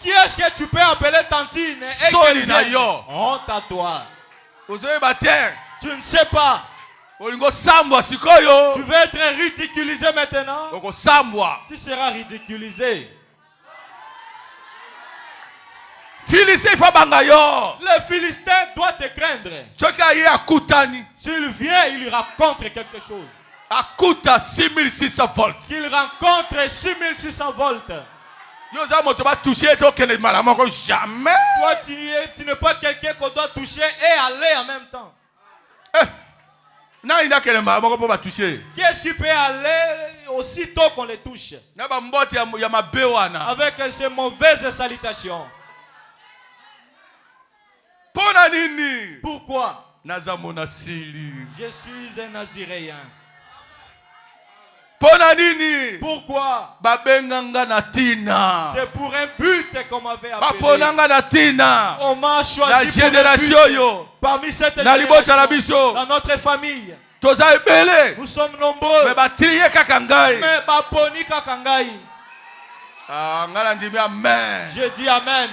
Qui est-ce que tu peux appeler tantine et qu'elle vienne? Honte à toi. Tu ne sais pas. Tu veux être ridiculisé maintenant? Tu seras ridiculisé. Le Philistin doit te craindre. S'il vient, il lui raconte quelque chose. Qu'il rencontre 6600 volts. Jamais. Toi, tu n'es pas quelqu'un qu'on doit toucher et aller en même temps. Qui est-ce qui peut aller aussitôt qu'on les touche? Avec ces mauvaises salutations. Pourquoi? Je suis un Naziréen. Pourquoi? C'est pour un but qu'on m'avait appelé. On m'a choisi parmi cette génération, dans notre famille. Nous sommes nombreux. Mais Baponi Kakangai. Je dis Amen.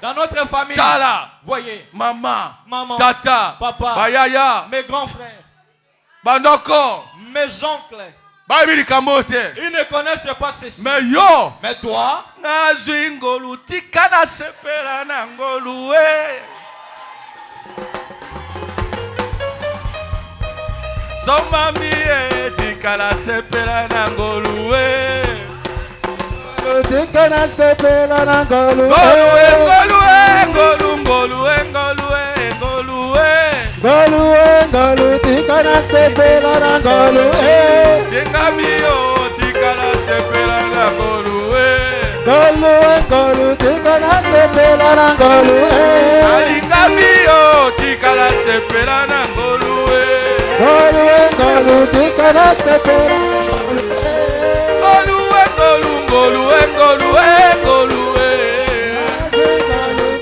Dans notre famille, voyez, maman, tata, papa, bayaya, mes grands frères, bandoko, mes oncles, ils ne connaissent pas ceci. Mais toi, Ngolu ngolu tikana sepela na ngolu Bengamio tikana sepela na ngolu Ngolu tikana sepela na ngolu Alingamio tikana sepela na ngolu Ngolu tikana sepela Ngolu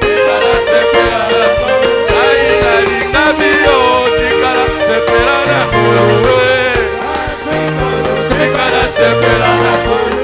tikana sepela Alingamio tikana sepela na ngolu tikana sepela na ngolu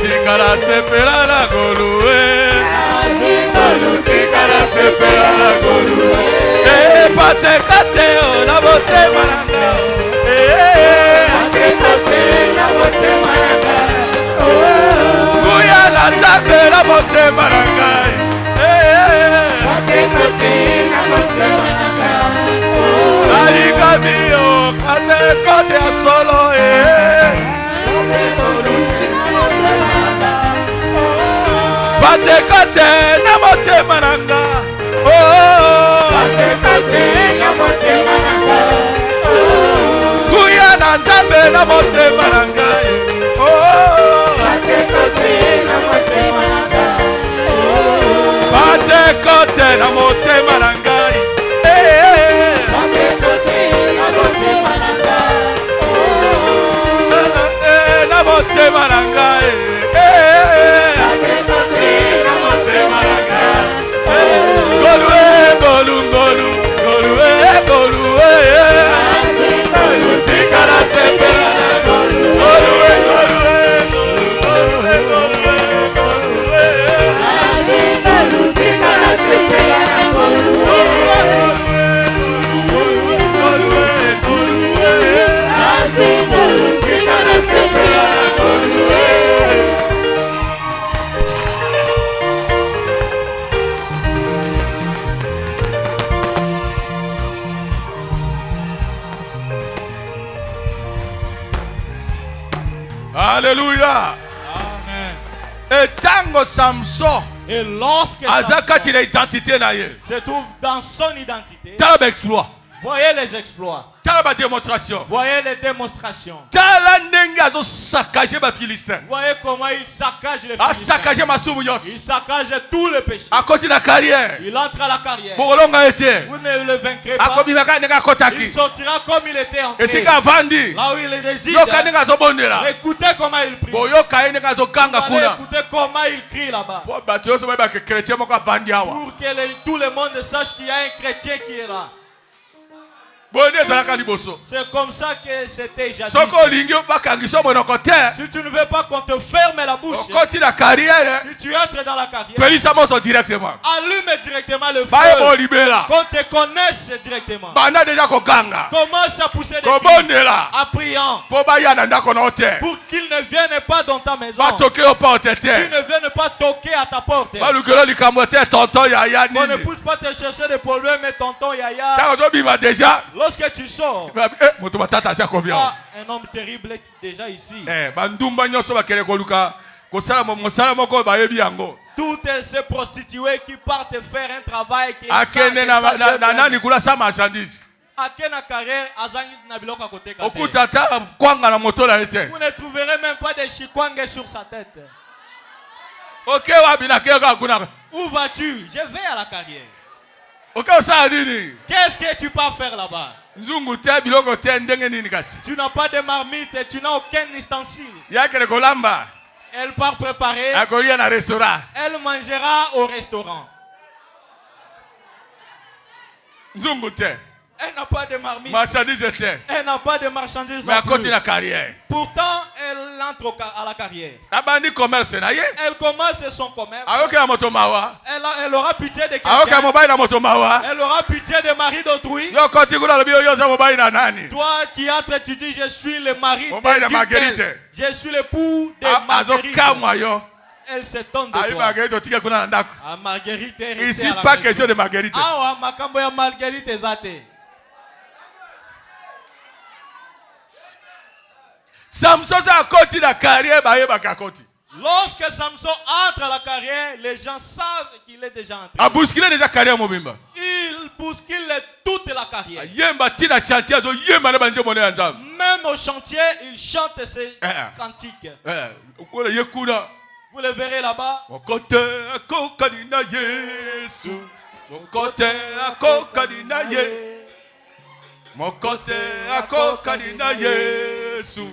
Tikala sepela la golue Tikala sepela la golue Pate kate o la bote maranga Pate kate la bote maranga Guya la zabe la bote maranga Pate kate la bote maranga Aliga mio kate kate a solo Pate kate na mote maranga Pate kate na mote maranga Guya na nzambe na mote maranga Pate kate na mote maranga Pate kate na mote maranga Pate kate na mote maranga Na mote maranga Alléluia. Amen. Et tango Samson. Et lorsque Samson se trouve dans son identité, voyez les exploits. Démonstration. Voyez les démonstrations. Voyez comment il saccage les Philistins. Il saccage tous les péchés. Il entre à la carrière. Vous ne le vaincrez pas. Il sortira comme il était entré. Là où il réside. Écoutez comment il prie. Écoutez comment il crie là-bas. Pour que tout le monde sache qu'il y a un chrétien qui est là. C'est comme ça que c'était jadis. Si tu ne veux pas qu'on te ferme la bouche, si tu entres dans la carrière, allume directement le feu. Qu'on te connaisse directement. Commence à pousser des cris, en priant, pour qu'ils ne viennent pas dans ta maison, qu'ils ne viennent pas toquer à ta porte. On ne pousse pas te chercher des problèmes, mais tonton Yaya. Lorsque tu sors, un homme terrible est déjà ici. Toutes ces prostituées qui partent faire un travail qui est vous ne trouverez même pas de chikwange sur sa tête. Où vas-tu? Je vais à la carrière. Qu'est-ce que tu peux faire là-bas? Tu n'as pas de marmite, tu n'as aucun ustensile. Elle part préparer. Elle mangera au restaurant. Elle n'a pas de marmite. Elle n'a pas de marchandises. Mais elle continue la carrière. Pourtant, elle entre à la carrière. Elle commence son commerce. Elle aura pitié de quelqu'un. Elle aura pitié des maris d'autrui. Toi qui entres, tu dis je suis le mari de Marguerite. Je suis l'époux de Marguerite. Elle s'étonne de toi. Marguerite est ici, pas question de Marguerite. Marguerite est zate. Samson a continué la carrière. Lorsque Samson entre à la carrière, les gens savent qu'il est déjà entré. Il bouscule toute la carrière. Même au chantier, il chante ses cantiques. Vous le verrez là-bas. Mon côté à Kokadina Yesu. Mon côté à Kokadina Yesu. Mon côté à Kokadina Yesu.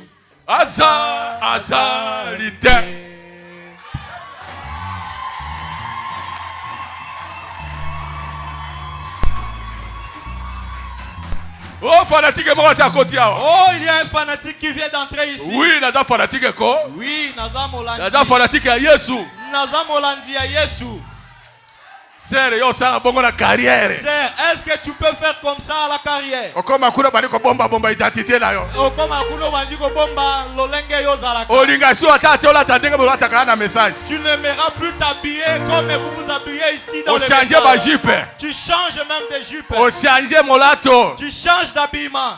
Azalite. Oh, fanatique, moi, c'est à côté. Oh, il y a un fanatique qui vient d'entrer ici. Oui, naza fanatique ko. Oui, naza molandi. Naza fanatique à Yesu. Naza molandi à Yesu. Sœur, yo ça bongo la carrière. Sœur, est-ce que tu peux faire comme ça à la carrière? Okoma kuna bani ko bomba identité na yo. Okoma kuna bani ko bomba lolenge yo za la. Olinga sio atate ola tandenge bo ataka na message. Tu ne m'aimeras plus t'habiller comme vous vous habillez ici dans le message. O changer ba jupe. Tu changes même de jupe. O changer molato. Tu changes d'habillement.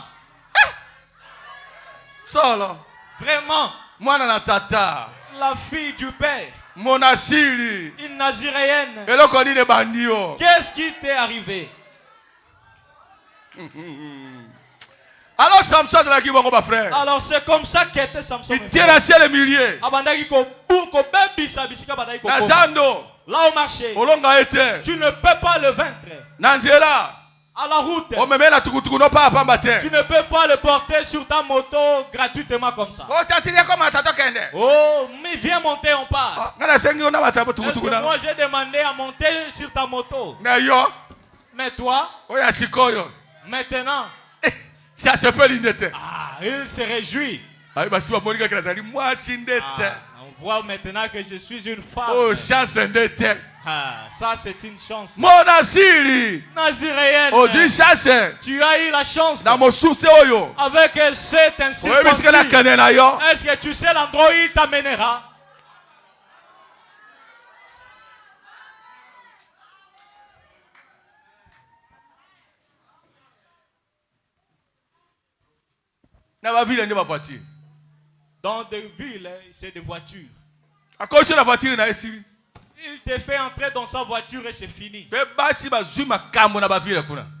Solo. Vraiment. Mwana na tata. La fille du père. Monasili. Une naziréenne. Qu'est-ce qui t'est arrivé? Alors Samson est là qui va mon frère. Alors c'est comme ça qu'était Samson. Il terrassait les milliers. Là au marché. Tu ne peux pas le vaincre. Nanzela. À la route. Tu ne peux pas le porter sur ta moto gratuitement comme ça. Oh, mais viens monter, on part. Est-ce que moi j'ai demandé à monter sur ta moto. Mais toi, maintenant, il se réjouit. On voit maintenant que je suis une femme. Oh, chance d'être. Ça c'est une chance. Naziréenne. Tu as eu la chance. Avec cette incirconcis. Est-ce que tu sais l'endroit où il t'amènera? Dans des villes, c'est des voitures. Il te fait entrer dans sa voiture et c'est fini.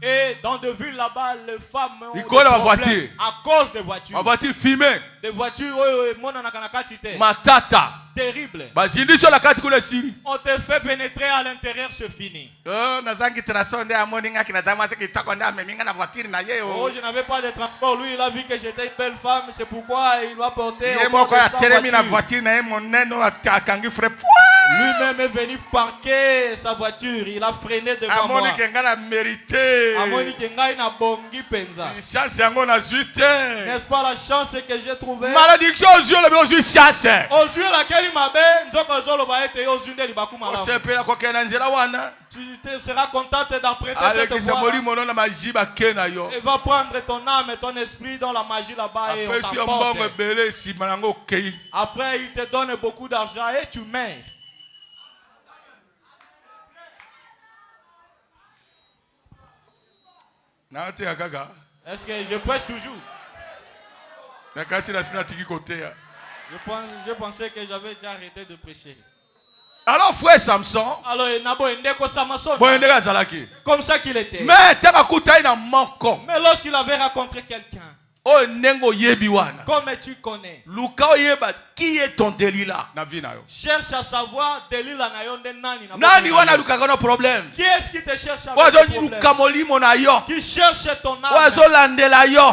Et dans des villes là-bas, les femmes ont des problèmes à cause des voitures. Des voitures, matata. Terrible. On te fait pénétrer à l'intérieur, c'est fini. Oh, je n'avais pas de transport. Lui, il a vu que j'étais une belle femme. C'est pourquoi il m'a porté. Lui-même est venu parquer sa voiture. Il a freiné devant moi. N'est-ce pas la chance que j'ai trouvée? Malédiction aux yeux, aux yeux chasse. Aux yeux laquelle il m'avait, tu seras contente d'apprêter cette voie. Il va prendre ton âme et ton esprit dans la magie là-bas et on t'apporte. Après, il te donne beaucoup d'argent et tu meurs. Est-ce que je prêche toujours? Je pensais que j'avais déjà arrêté de prêcher. Alors frère Samson, comme ça qu'il était. Mais lorsqu'il avait rencontré quelqu'un, Comme tu connais. Qui est ton Delilah? Cherche à savoir Delilah nani. Problème. Qui est-ce qui te cherche avec le problème? Qui cherche ton âme.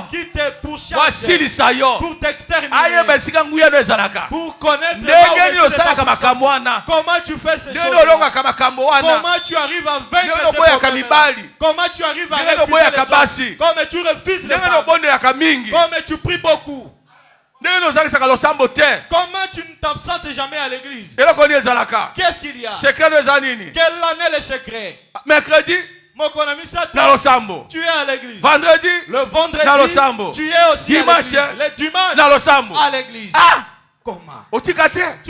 Qui te pourchasse pour t'exterminer. Pour connaître comment tu fais ces choses. Comment tu arrives à vaincre ces problèmes. Comment tu arrives à refuser les hommes. Comment tu refuses les femmes. Comme tu pries beaucoup. Comment tu ne t'absentes jamais à l'église? Qu'est-ce qu'il y a? Quel en est le secret? Mercredi, tu es à l'église. vendredi, le vendredi, tu es aussi dimanche, le dimanche à l'église. Ah! Comment? Tu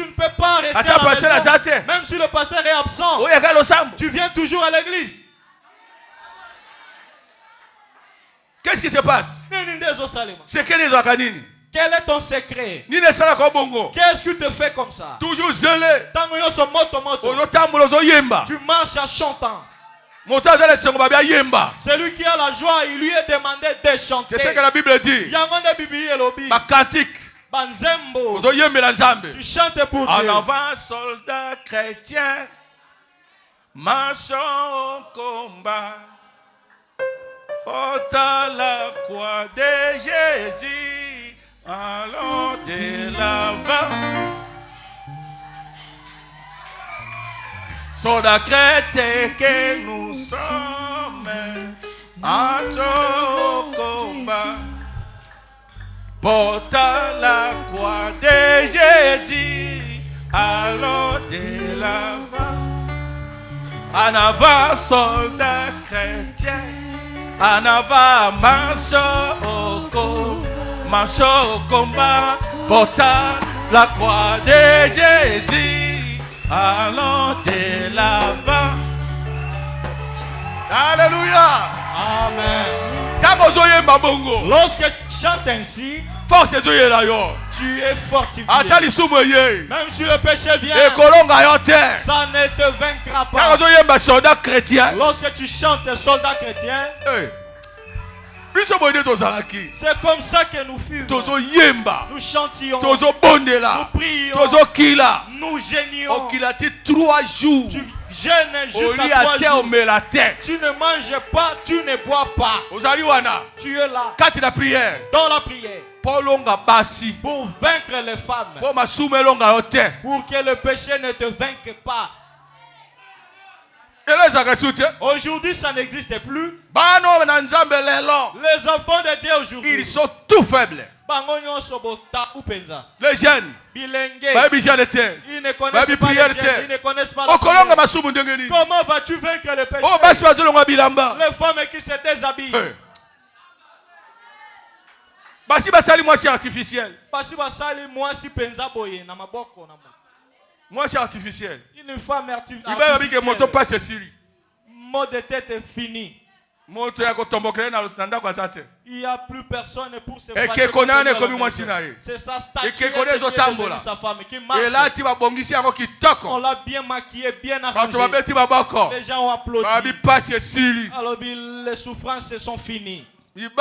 ne peux pas rester à la maison. Même si le pasteur est absent, tu viens toujours à l'église. Qu'est-ce qui se passe? C'est quel est ton secret? Qu'est-ce qui te fait comme ça? Toujours zélé. Tu marches en chantant. Celui qui a la joie, il lui est demandé de chanter. C'est ce que la Bible dit. Ma cantique. Tu chantes pour Dieu. En avant, soldats chrétiens, marchons au combat. Porte la croix de Jésus, allons de l'avant. Soldats chrétiens que nous sommes, entrons au combat. Porte la croix de Jésus, allons de l'avant. En avant, soldats chrétiens. En avant, marchons au combat, portant la croix de Jésus, allons de l'avant. Alléluia. Amen. Lorsque tu chantes ainsi, tu es fortifié. Même si le péché vient, ça ne te vaincra pas. Lorsque tu chantes soldat chrétien, c'est comme ça que nous fûmes. Nous chantions, nous prions, nous génions. 3 jours. Tu jeûnes jusqu'à 3 jours. Tu ne manges pas, tu ne bois pas. Tu es là dans la prière pour vaincre les femmes, pour que le péché ne te vainque pas. Aujourd'hui, ça n'existe plus. Les enfants de Dieu aujourd'hui, ils sont tout faibles. Les jeunes, ils ne connaissent pas les jeunes, ils ne connaissent pas la prière. Comment vas-tu vaincre le péché? Les femmes qui se déshabillent. Moitié artificiel. Moitié artificiel. Une femme artificielle. Mot de tête est fini. Il n'y a plus personne pour se fâcher. C'est sa statue qui est devenue sa femme qui marche. On l'a bien maquillé, bien arrangé. Les gens ont applaudi. Alors les souffrances sont finies. Il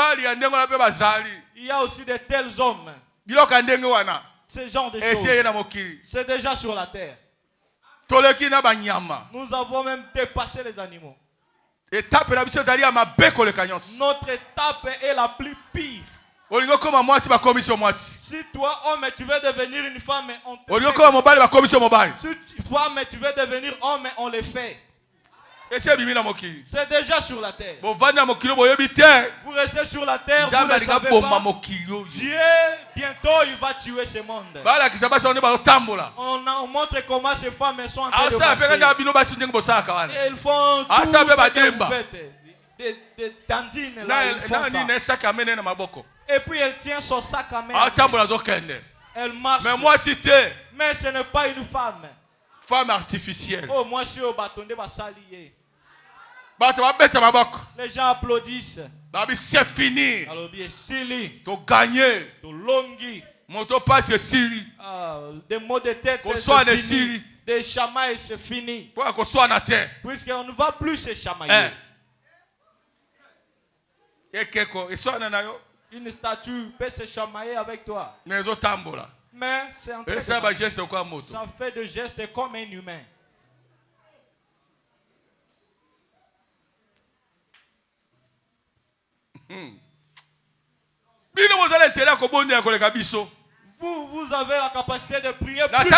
y a aussi de tels hommes. Ce genre de choses. C'est déjà sur la terre. Nous avons même dépassé les animaux. Notre étape est la plus pire. Si toi, homme, tu veux devenir une femme, on te fait. Si femme, tu veux devenir homme, on le fait. C'est déjà sur la terre. Vous restez sur la terre, vous ne savez pas. Dieu, bientôt, il va tuer ce monde. On montre comment ces femmes sont en train de marcher. Et ils font tout ce que vous faites. Des tantines là, ils font ça. Et puis elle tient son sac à main. Elle marche. Mais ce n'est pas une femme. Femme artificielle. Oh, moi je suis au bâton de ma salier. Les gens applaudissent. C'est fini. Tu as gagné. Des mots de tête, c'est fini. Des chamailles, c'est fini. Puisqu'on ne va plus se chamailler. Une statue peut se chamailler avec toi. Mais c'est un truc. Ça fait de gestes comme un humain. Vous avez la capacité de prier plus.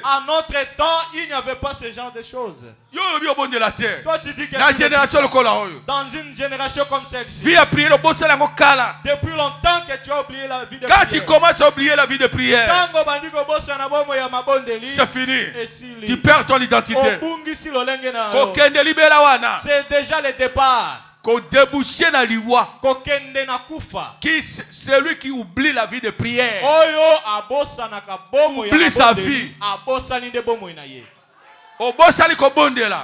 À notre temps, il n'y avait pas ce genre de choses. Toi, tu dis que dans une génération comme celle-ci, depuis longtemps que tu as oublié la vie de prière. Quand tu commences à oublier la vie de prière, c'est fini. Tu perds ton identité. C'est déjà le départ. Qui celui qui oublie la vie de prière oublie sa vie.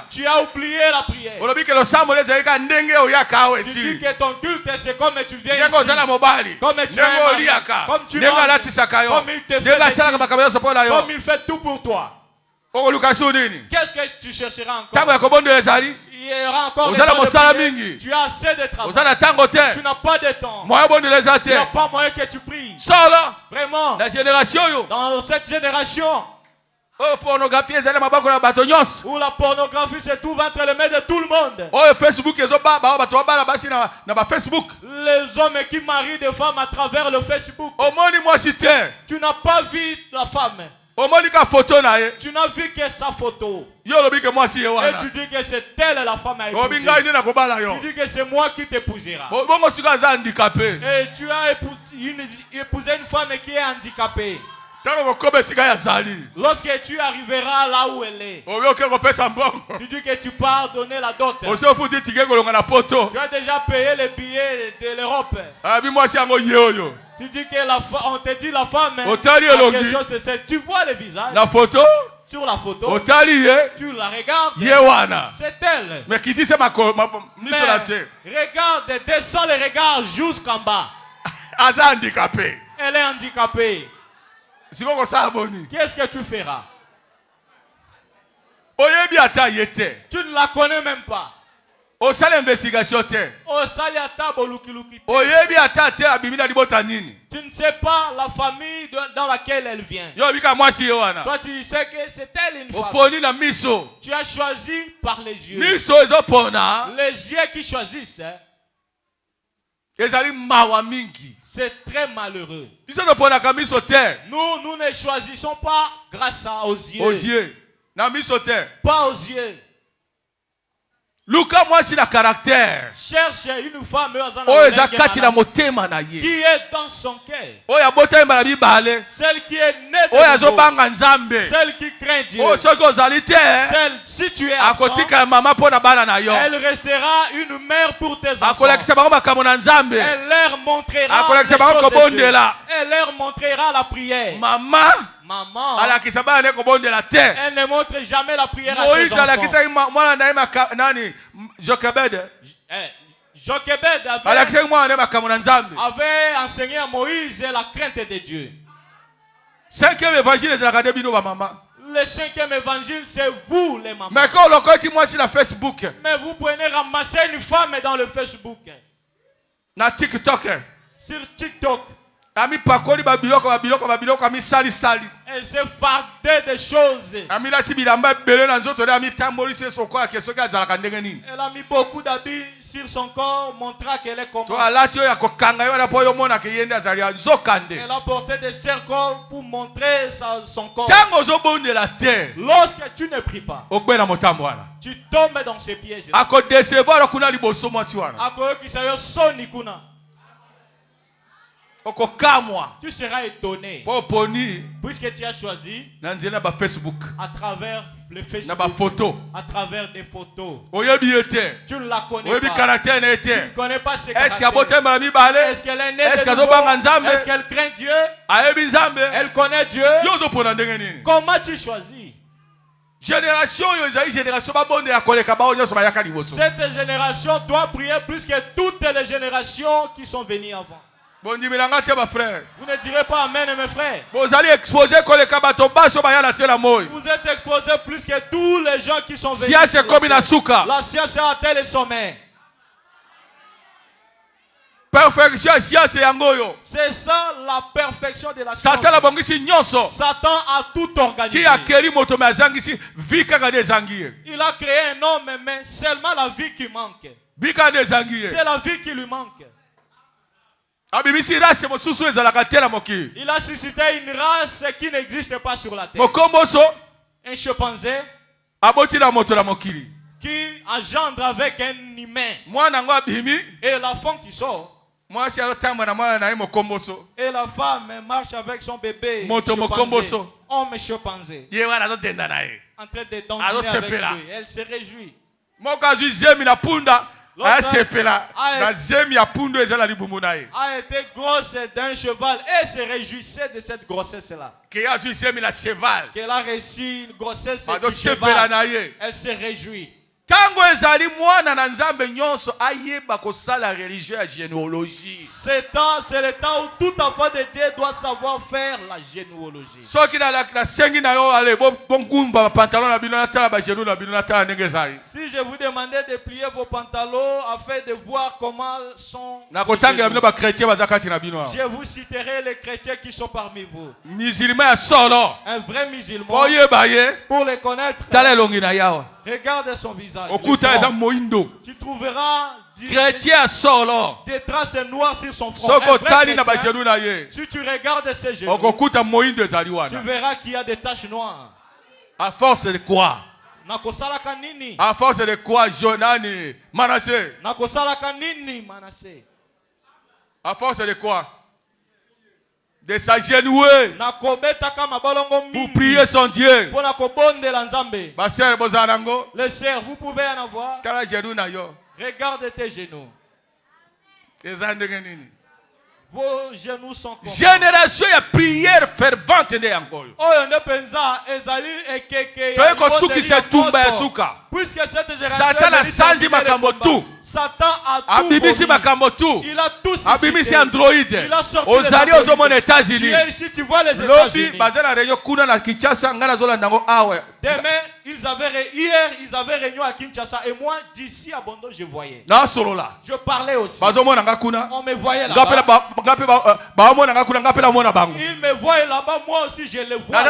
Tu as oublié la prière. Tu dis que ton culte c'est comme tu viens ici, comme tu es comme tu comme il te fait, comme il fait tout pour toi. Qu'est-ce que tu chercheras encore? Il y aura encore tu as assez de travail. Tu n'as pas de temps. Tu n'as pas moyen que tu pries. Vraiment. Dans cette génération où la pornographie se trouve entre les mains de tout le monde. Les hommes qui marient des femmes à travers le Facebook. Tu n'as pas vu la femme. Tu n'as vu que sa photo. Et tu dis que c'est elle la femme à épouser. Tu dis que c'est moi qui t'épousera. Et tu as épousé une femme qui est handicapée. Lorsque tu arriveras là où elle est, tu dis que tu pars donner la dot. Tu as déjà payé les billets de l'Europe. Tu dis que on te dit la femme. La question c'est celle. Tu vois le visage. La photo. Sur la photo. Tu la regardes. C'est elle. Mais qui dit c'est ma regarde, descends le regard jusqu'en bas. Elle est handicapée. Qu'est-ce que tu feras? Tu ne la connais même pas. Tu ne sais pas la famille dans laquelle elle vient. Toi tu sais que c'est elle une femme. Tu as choisi par les yeux. Les yeux qui choisissent. C'est très malheureux. Nous ne choisissons pas grâce aux yeux. Pas aux yeux. Luka moi si la caractère. Cherche une femme qui est dans son cœur. Celle qui est née de nouveau. Celle qui craint Dieu. Celle, si tu es enfant, elle restera une mère pour tes enfants. Elle leur montrera les choses de Dieu. Elle leur montrera la prière. Maman, elle ne montre jamais la prière à ses enfants. Jochebed avait enseigné à Moïse la crainte de Dieu. Le 5e évangile, c'est vous les mamans. Mais vous prenez ramasser une femme dans le Facebook. Sur TikTok. Elle s'est fardée des choses. Elle a mis beaucoup d'habits sur son corps, montrant qu'elle est comment. Elle a porté des cercles pour montrer son corps. Lorsque tu ne pries pas, tu tombes dans ses pièges. Tu seras étonné puisque tu as choisi à travers le Facebook, à travers des photos. Tu ne la connais pas. Tu ne connais pas ses caractères. Est-ce qu'elle est née de nouveau? Est-ce qu'elle craint Dieu? Elle connaît Dieu. Comment tu choisis? Cette génération doit prier plus que toutes les générations qui sont venues avant. Vous ne direz pas amen, mes frères. Vous êtes exposés plus que tous les gens qui sont venus. La science a atteint le sommet. Perfection science yangoyo. C'est ça la perfection de la science. Satan la bongisi nyonso. Satan a tout organisé. Qui a créé moto mazangisi vika gade zangiye. Il a créé un homme mais seulement la vie qui manque. Vika gade zangiye. C'est la vie qui lui manque. Abibisi race mosusu ezalaka te na mokili. Il a suscité une race qui n'existe pas sur la terre. Mokomboso un chimpanzé aboti na moto na mokili. Qui engendre avec un humain. Mwana ngo abimi et l'enfant qui sort. Moi si atamba na mwana na ye mokomboso. Et la femme marche avec son bébé. Moto mokomboso. Homme chimpanzé. Ye wana zo tenda na ye. En train de danser avec lui. Elle se réjouit. Moka zu zemi na punda. A sepela. Na zemi ya pundo ezala libumu na ye. A été grosse d'un cheval et se réjouissait de cette grossesse là. Que a zu zemi na cheval. Qu'elle a reçu une grossesse de cheval. Elle se réjouit. Tango ezali mwana na nzambe nyonso ayeba kosala religion ya généalogie. C'est le temps où tout enfant de Dieu doit savoir faire la généalogie. Soki na sengi na yo ale bongumba pantalon na bino na tala ba genou na bino na tala ndenge ezali. Si je vous demandais de plier vos pantalons afin de voir comment sont na kotangela bino ba chrétien bazakati na bino. Je vous citerai les chrétiens qui sont parmi vous. Musulman ya solo. Un vrai musulman. Pour les connaître. Tala longi na yawa. Regarde son visage. Tu trouveras chrétien solo. Des traces noires sur son front. Si tu regardes ses genoux, tu verras qu'il y a des taches noires. À force de quoi? À force de quoi, Jonani? Manassé. À force de quoi? De s'agenouiller pour prier son Dieu. Les sœurs, vous pouvez en avoir. Regarde tes genoux. Vos genoux sont comme génération ya prière fervente de encore. Puisque cette génération Satan a sanji makambo tout. Satan a tout. Abibisi makambo tout. Il a tout. Abibisi Android. Il a sorti Ozali aux États-Unis. Ici tu vois les États-Unis. Demain, hier ils avaient réunion à Kinshasa et moi d'ici à Bondo je voyais. Je parlais aussi. On me voyait là-bas. Il me voyait là-bas, moi aussi je le vois. Je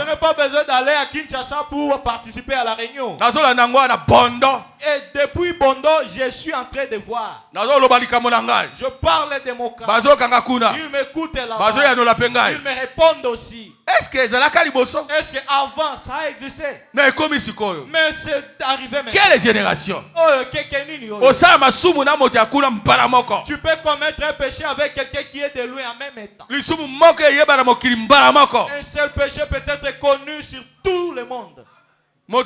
n'ai pas besoin d'aller à Kinshasa pour participer à la réunion. Et depuis Bondo, je suis en train de voir. Je parle de mon cas. Ils m'écoutent là-bas. Ils me répondent aussi. Est-ce que avant ça a existé? Mais c'est arrivé maintenant. Quelle génération? Tu peux commettre un péché avec quelqu'un qui est de loin en même temps. Un seul péché peut être connu sur tout le monde. Une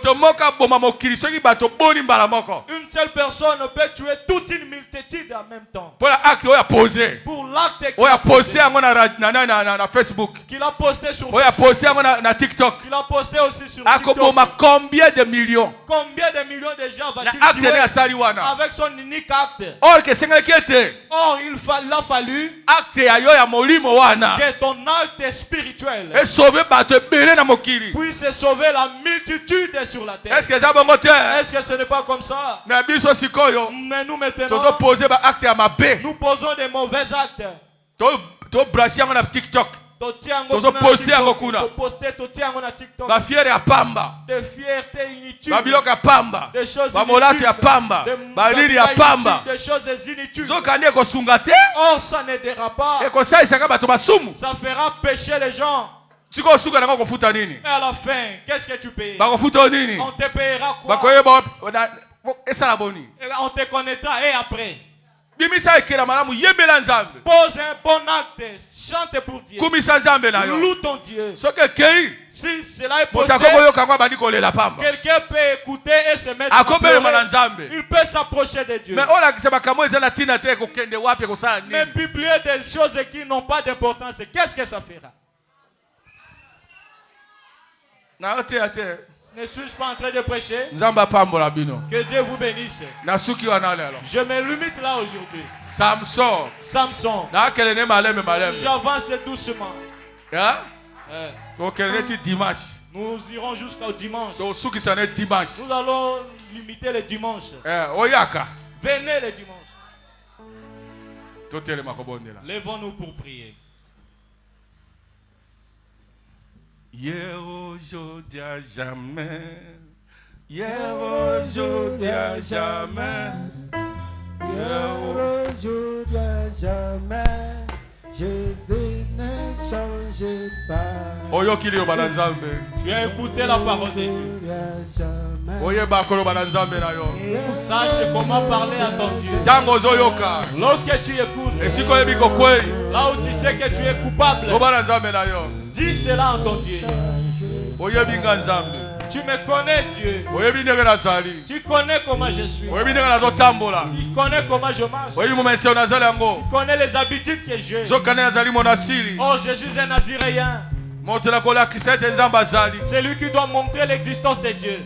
seule personne peut tuer toute une multitude en même temps. Pour l'acte qu'il a posé. Pour l'acte qu'il a posté na Facebook. Qu'il a posté sur Facebook. Il a posté na TikTok. Qu'il a posté aussi sur TikTok. Combien de millions? Combien de millions de gens va-t-il tuer avec son unique acte? Or il a fallu que ton acte spirituel puisse sauver la multitude sur la terre. Est-ce que ça bon moteur? Est-ce que ce n'est pas comme ça? Mais nous maintenant nous posons des mauvais actes. TikTok. La fierté à pamba. Des fiertés inutiles. Des choses inutiles. Des choses inutiles. Or ça n'aidera pas. Ça fera pécher les gens. Et à la fin, qu'est-ce que tu payes? On te payera quoi? On te connaîtra et après. Pose un bon acte. Chante pour Dieu. Loue ton Dieu. Si cela est possible, quelqu'un peut écouter et se mettre à pleurer. Il peut s'approcher de Dieu. Mais publier des choses qui n'ont pas d'importance, qu'est-ce que ça fera? Ne suis-je pas en train de prêcher? Que Dieu vous bénisse. Je me limite là aujourd'hui. Samson. J'avance doucement. Nous irons jusqu'au dimanche. Nous allons limiter le dimanche. Venez le dimanche. Lèvons-nous pour prier. Hier, aujourd'hui, à jamais. Hier, aujourd'hui, à jamais. Hier, aujourd'hui, à jamais. Jésus ne change pas. Tu as écouté la parole de Dieu. Sache comment parler à ton Dieu. Lorsque tu écoutes, là où tu sais que tu es coupable, dis cela en ton Dieu. Tu me connais, Dieu. Tu connais comment je suis. Tu connais comment je marche. Tu connais les habitudes que j'ai. Oh, je suis un Naziréen. C'est lui qui doit montrer l'existence de Dieu.